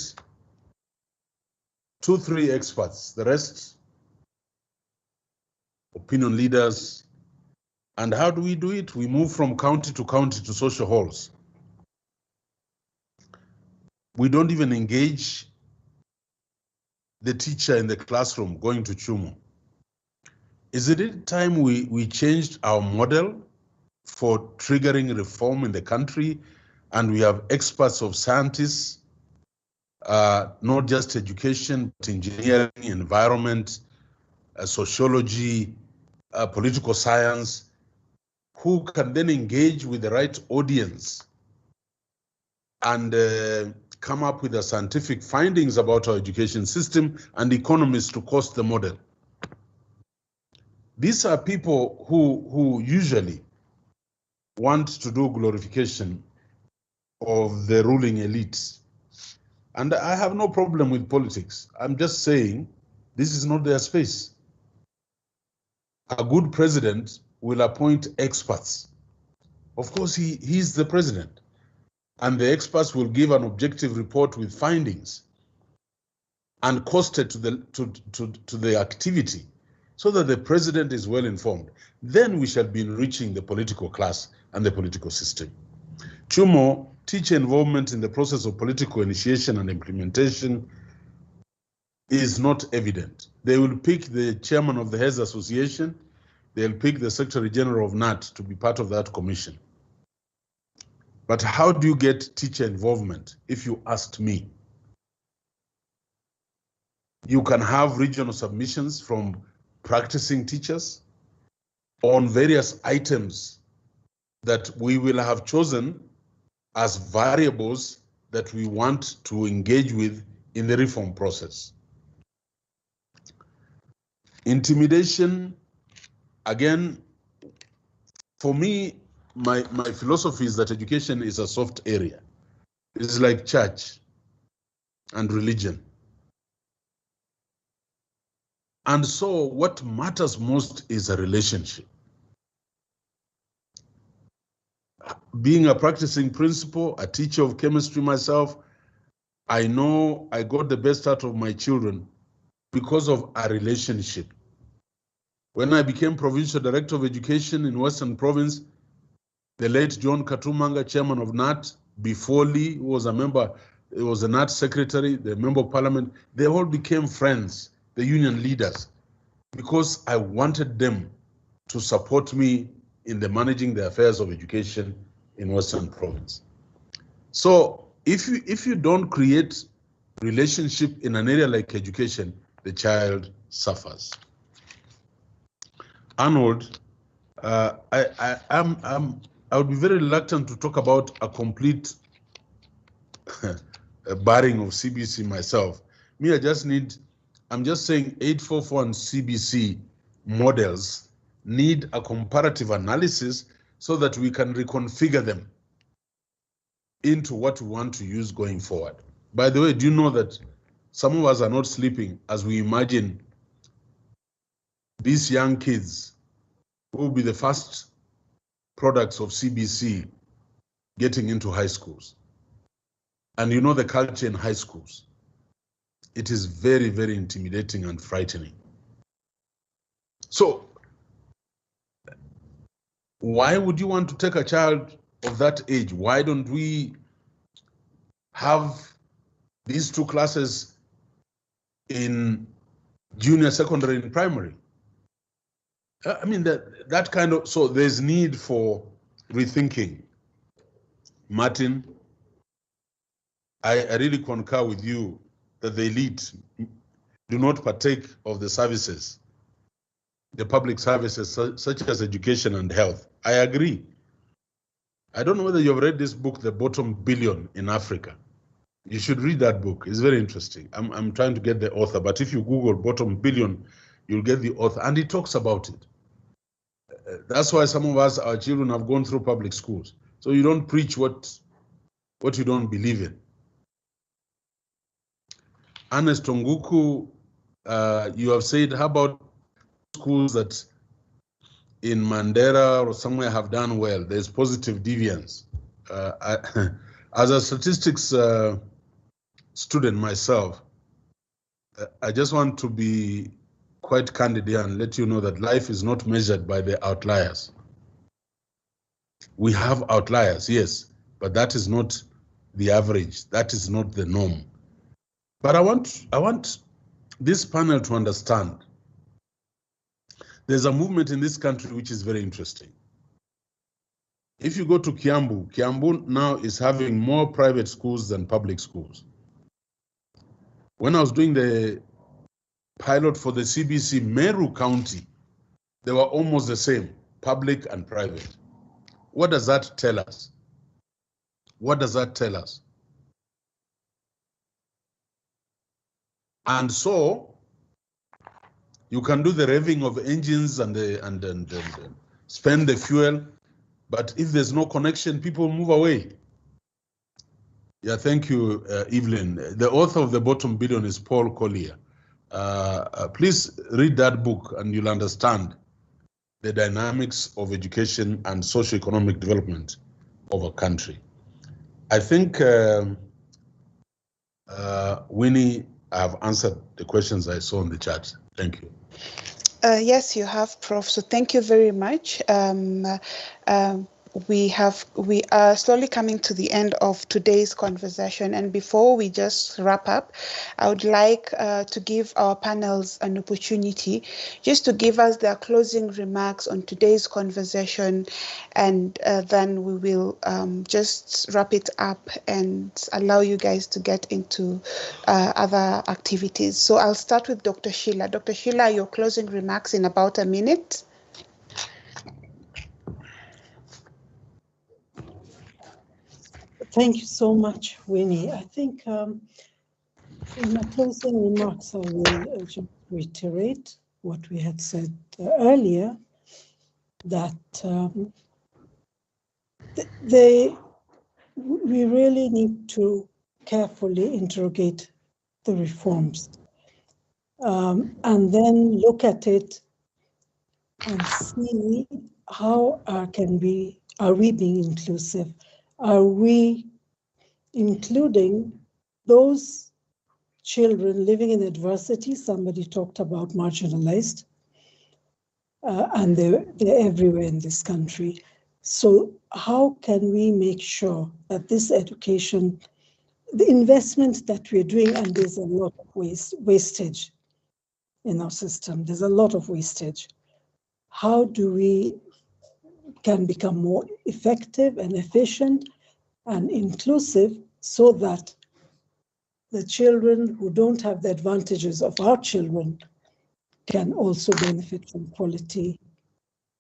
2-3 experts, the rest opinion leaders. And how do we do it? We move from county to county to social halls. We don't even engage the teacher in the classroom going to Chumo. Is it time we changed our model for triggering reform in the country, and we have experts of scientists, not just education, but engineering, environment, sociology, political science, who can then engage with the right audience and come up with the scientific findings about our education system and economists to cost the model. These are people who usually want to do glorification of the ruling elites. And I have no problem with politics. I'm just saying this is not their space. A good president will appoint experts. Of course, he's the president. And the experts will give an objective report with findings and costed to the activity so that the president is well informed. Then we shall be enriching the political class and the political system. Chumo, teacher involvement in the process of political initiation and implementation is not evident. They will pick the chairman of the Heads Association, they'll pick the Secretary General of NAT to be part of that commission. But how do you get teacher involvement? If you asked me, you can have regional submissions from practicing teachers on various items that we will have chosen as variables that we want to engage with in the reform process. Intimidation, again, for me, my philosophy is that education is a soft area. It's like church and religion. And so what matters most is a relationship. Being a practicing principal, a teacher of chemistry myself, I know I got the best out of my children because of a relationship. When I became provincial director of education in Western Province, the late John Katumanga, chairman of NAT, before Lee, who was a member, it was the NAT secretary, the member of parliament, they all became friends, the union leaders, because I wanted them to support me in the managing the affairs of education in Western Province. So if you don't create relationship in an area like education, the child suffers. Arnold, I would be very reluctant to talk about a complete barring of CBC myself. Me, I'm just saying 844 and CBC models need a comparative analysis so that we can reconfigure them into what we want to use going forward. By the way, do you know that some of us are not sleeping as we imagine these young kids who will be the first products of CBC getting into high schools? And you know the culture in high schools. It is very, very intimidating and frightening. So why would you want to take a child of that age? Why don't we have these two classes in junior, secondary, and primary? I mean, that kind of, so there's need for rethinking. Martin, I really concur with you that the elite do not partake of the services, the public services such as education and health. I agree. I don't know whether you've read this book, The Bottom Billion in Africa. You should read that book. It's very interesting. I'm trying to get the author, but if you Google Bottom Billion, you'll get the author, and he talks about it. That's why some of us, our children, have gone through public schools. So you don't preach what you don't believe in. Ernest Onguku, you have said, how about schools that in Mandera or somewhere have done well? There's positive deviance. As a statistics student myself, I just want to be quite candid here and let you know that life is not measured by the outliers. We have outliers, yes, but that is not the average. That is not the norm. But I want this panel to understand there's a movement in this country which is very interesting. If you go to Kiambu now is having more private schools than public schools. When I was doing the pilot for the CBC, Meru County, they were almost the same, public and private. What does that tell us? What does that tell us? And so you can do the revving of engines and spend the fuel, but if there's no connection, people move away. Yeah, thank you, Evelyn. The author of The Bottom Billion is Paul Collier. Please read that book and you'll understand the dynamics of education and socioeconomic development of a country. I think, Winnie, I have answered the questions I saw in the chat. Thank you. Yes, you have, Prof. So thank you very much. We are slowly coming to the end of today's conversation, and before we just wrap up, I would like to give our panels an opportunity just to give us their closing remarks on today's conversation, and then we will just wrap it up and allow you guys to get into other activities. So I'll start with Dr. Sheila. Dr. Sheila, your closing remarks in about a minute. Thank you so much, Winnie. I think in my closing remarks, I will just reiterate what we had said earlier, that we really need to carefully interrogate the reforms and then look at it and see how are we being inclusive? Are we including those children living in adversity? Somebody talked about marginalized, and they're everywhere in this country. So how can we make sure that this education, the investment that we're doing, and there's a lot of wastage in our system, there's a lot of wastage. How do we can become more effective and efficient and inclusive so that the children who don't have the advantages of our children can also benefit from quality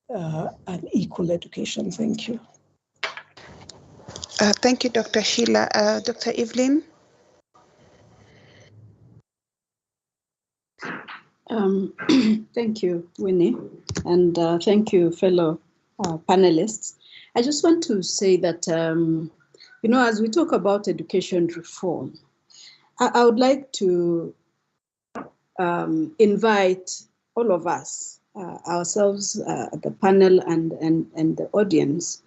and equal education? Thank you. Thank you, Dr. Sheila. Dr. Evelyn? Thank you, Winnie, and thank you, fellow panelists. I just want to say that, as we talk about education reform, I would like to invite all of us, ourselves, the panel and the audience,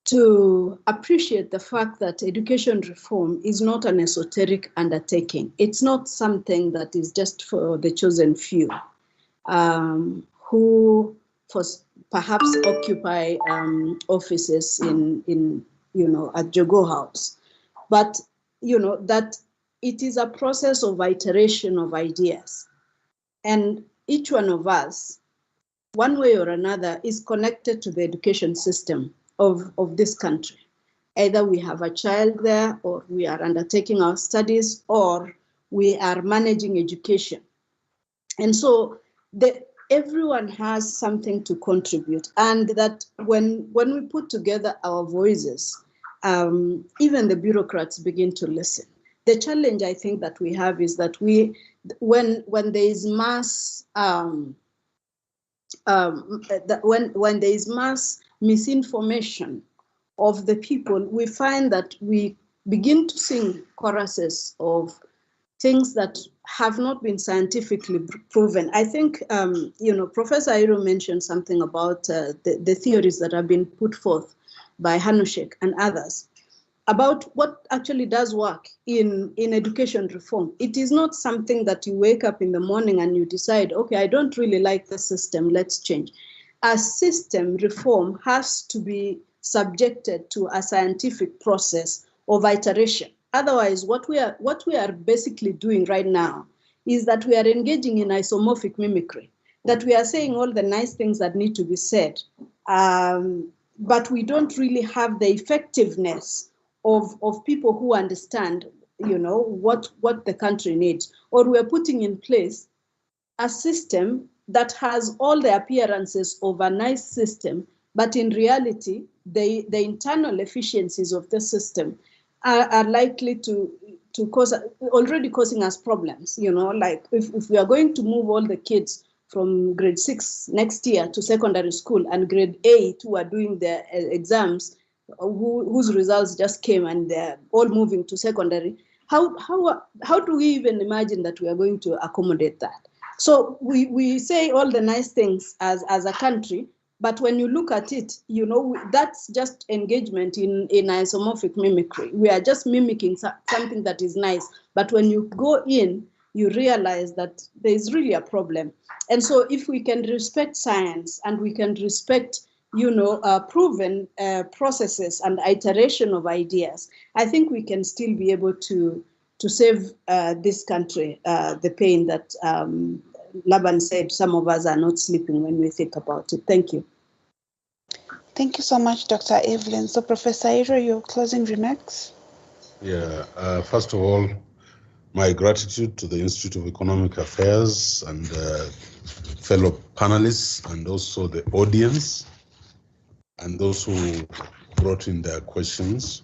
to appreciate the fact that education reform is not an esoteric undertaking. It's not something that is just for the chosen few who perhaps occupy offices in at Jogo House, but that it is a process of iteration of ideas, and each one of us, one way or another, is connected to the education system of this country. Either we have a child there, or we are undertaking our studies, or we are managing education. And so everyone has something to contribute, and that when we put together our voices, even the bureaucrats begin to listen. The challenge I think that we have is that when there is mass when there is mass misinformation of the people, we find that we begin to sing choruses of things that have not been scientifically proven. I think, Professor Airo mentioned something about the theories that have been put forth by Hanushek and others about what actually does work in education reform. It is not something that you wake up in the morning and you decide, okay, I don't really like the system, let's change. A system reform has to be subjected to a scientific process of iteration. Otherwise, what we are basically doing right now is that we are engaging in isomorphic mimicry, that we are saying all the nice things that need to be said, but we don't really have the effectiveness of people who understand, what the country needs. Or we're putting in place a system that has all the appearances of a nice system, but in reality, the internal efficiencies of the system are likely to cause, already causing us problems. Like if we are going to move all the kids from grade 6 next year to secondary school, and grade 8 who are doing their exams, whose results just came, and they're all moving to secondary, how do we even imagine that we are going to accommodate that? So we say all the nice things as a country, but when you look at it, that's just engagement in isomorphic mimicry. We are just mimicking something that is nice, but when you go in, you realize that there is really a problem. And so if we can respect science, and we can respect proven processes and iteration of ideas, I think we can still be able to save this country the pain that Laban said some of us are not sleeping when we think about it. Thank you. Thank you so much, Dr. Evelyn. So, Professor Airo, your closing remarks? Yeah, first of all, my gratitude to the Institute of Economic Affairs and fellow panelists, and also the audience, and those who brought in their questions.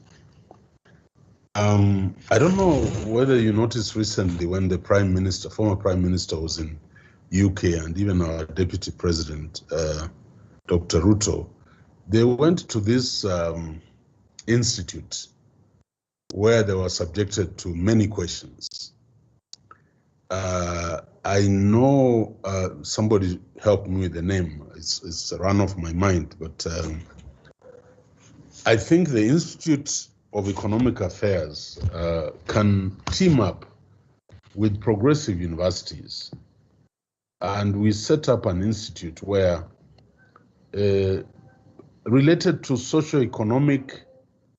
I don't know whether you noticed recently when the former Prime Minister was in UK, and even our Deputy President, Dr. Ruto, they went to this institute where they were subjected to many questions. I know somebody helped me with the name. It's run off my mind, but I think the Institute of Economic Affairs can team up with progressive universities, and we set up an institute where related to socio-economic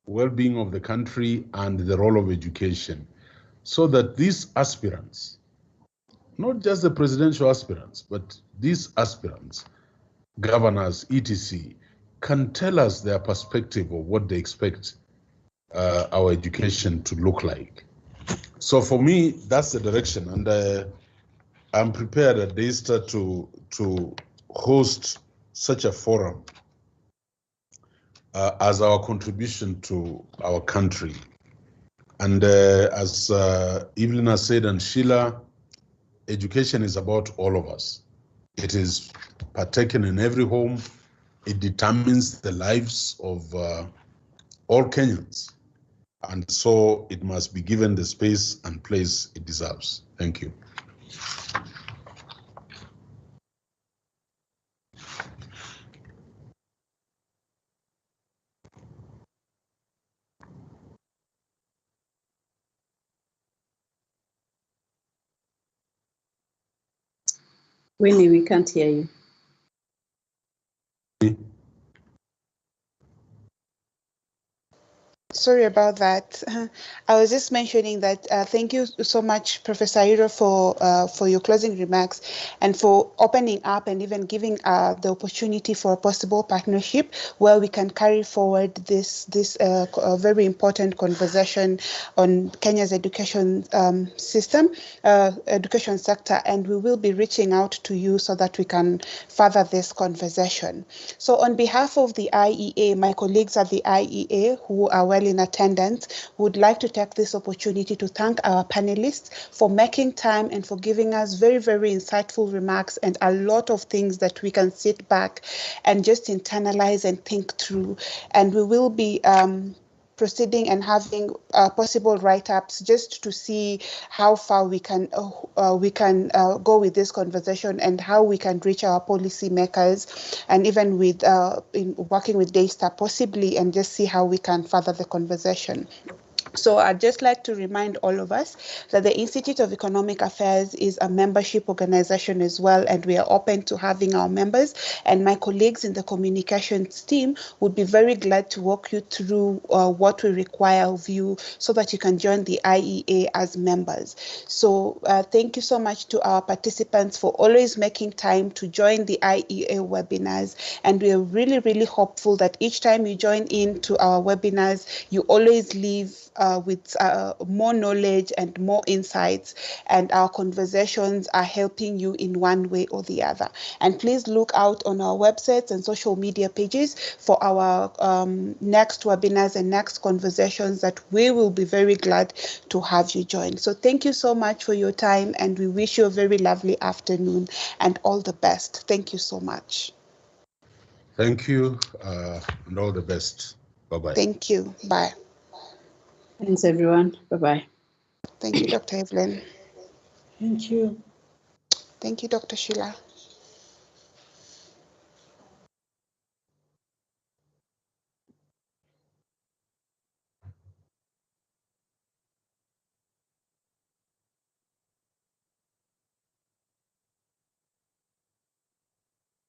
well-being of the country and the role of education, so that these aspirants, not just the presidential aspirants, but these aspirants, governors, etc., can tell us their perspective of what they expect our education to look like. So for me, that's the direction, and I'm prepared at DASTA to host such a forum as our contribution to our country. And as Evelyn has said, and Sheila, education is about all of us. It is partaken in every home. It determines the lives of all Kenyans. And so it must be given the space and place it deserves. Thank you. Winnie, we can't hear you. Sorry about that. I was just mentioning that thank you so much, Professor Iro, for your closing remarks and for opening up and even giving the opportunity for a possible partnership where we can carry forward this very important conversation on Kenya's education system, education sector, and we will be reaching out to you so that we can further this conversation. So on behalf of the IEA, my colleagues at the IEA who are well in attendance, would like to take this opportunity to thank our panelists for making time and for giving us very, very insightful remarks and a lot of things that we can sit back and just internalize and think through. And we will be proceeding and having possible write-ups just to see how far we can go with this conversation and how we can reach our policy makers, and even with in working with Daystar possibly, and just see how we can further the conversation. So I'd just like to remind all of us that the Institute of Economic Affairs is a membership organization as well, and we are open to having our members. And my colleagues in the communications team would be very glad to walk you through what we require of you so that you can join the IEA as members. So thank you so much to our participants for always making time to join the IEA webinars. And we are really, really hopeful that each time you join in to our webinars, you always leave with more knowledge and more insights, and our conversations are helping you in one way or the other. And please look out on our websites and social media pages for our next webinars and next conversations that we will be very glad to have you join. So thank you so much for your time, and we wish you a very lovely afternoon and all the best. Thank you so much. Thank you, and all the best. Bye-bye. Thank you. Bye. Thanks, everyone. Bye-bye. Thank you, Dr. Evelyn. Thank you. Thank you, Dr. Sheila.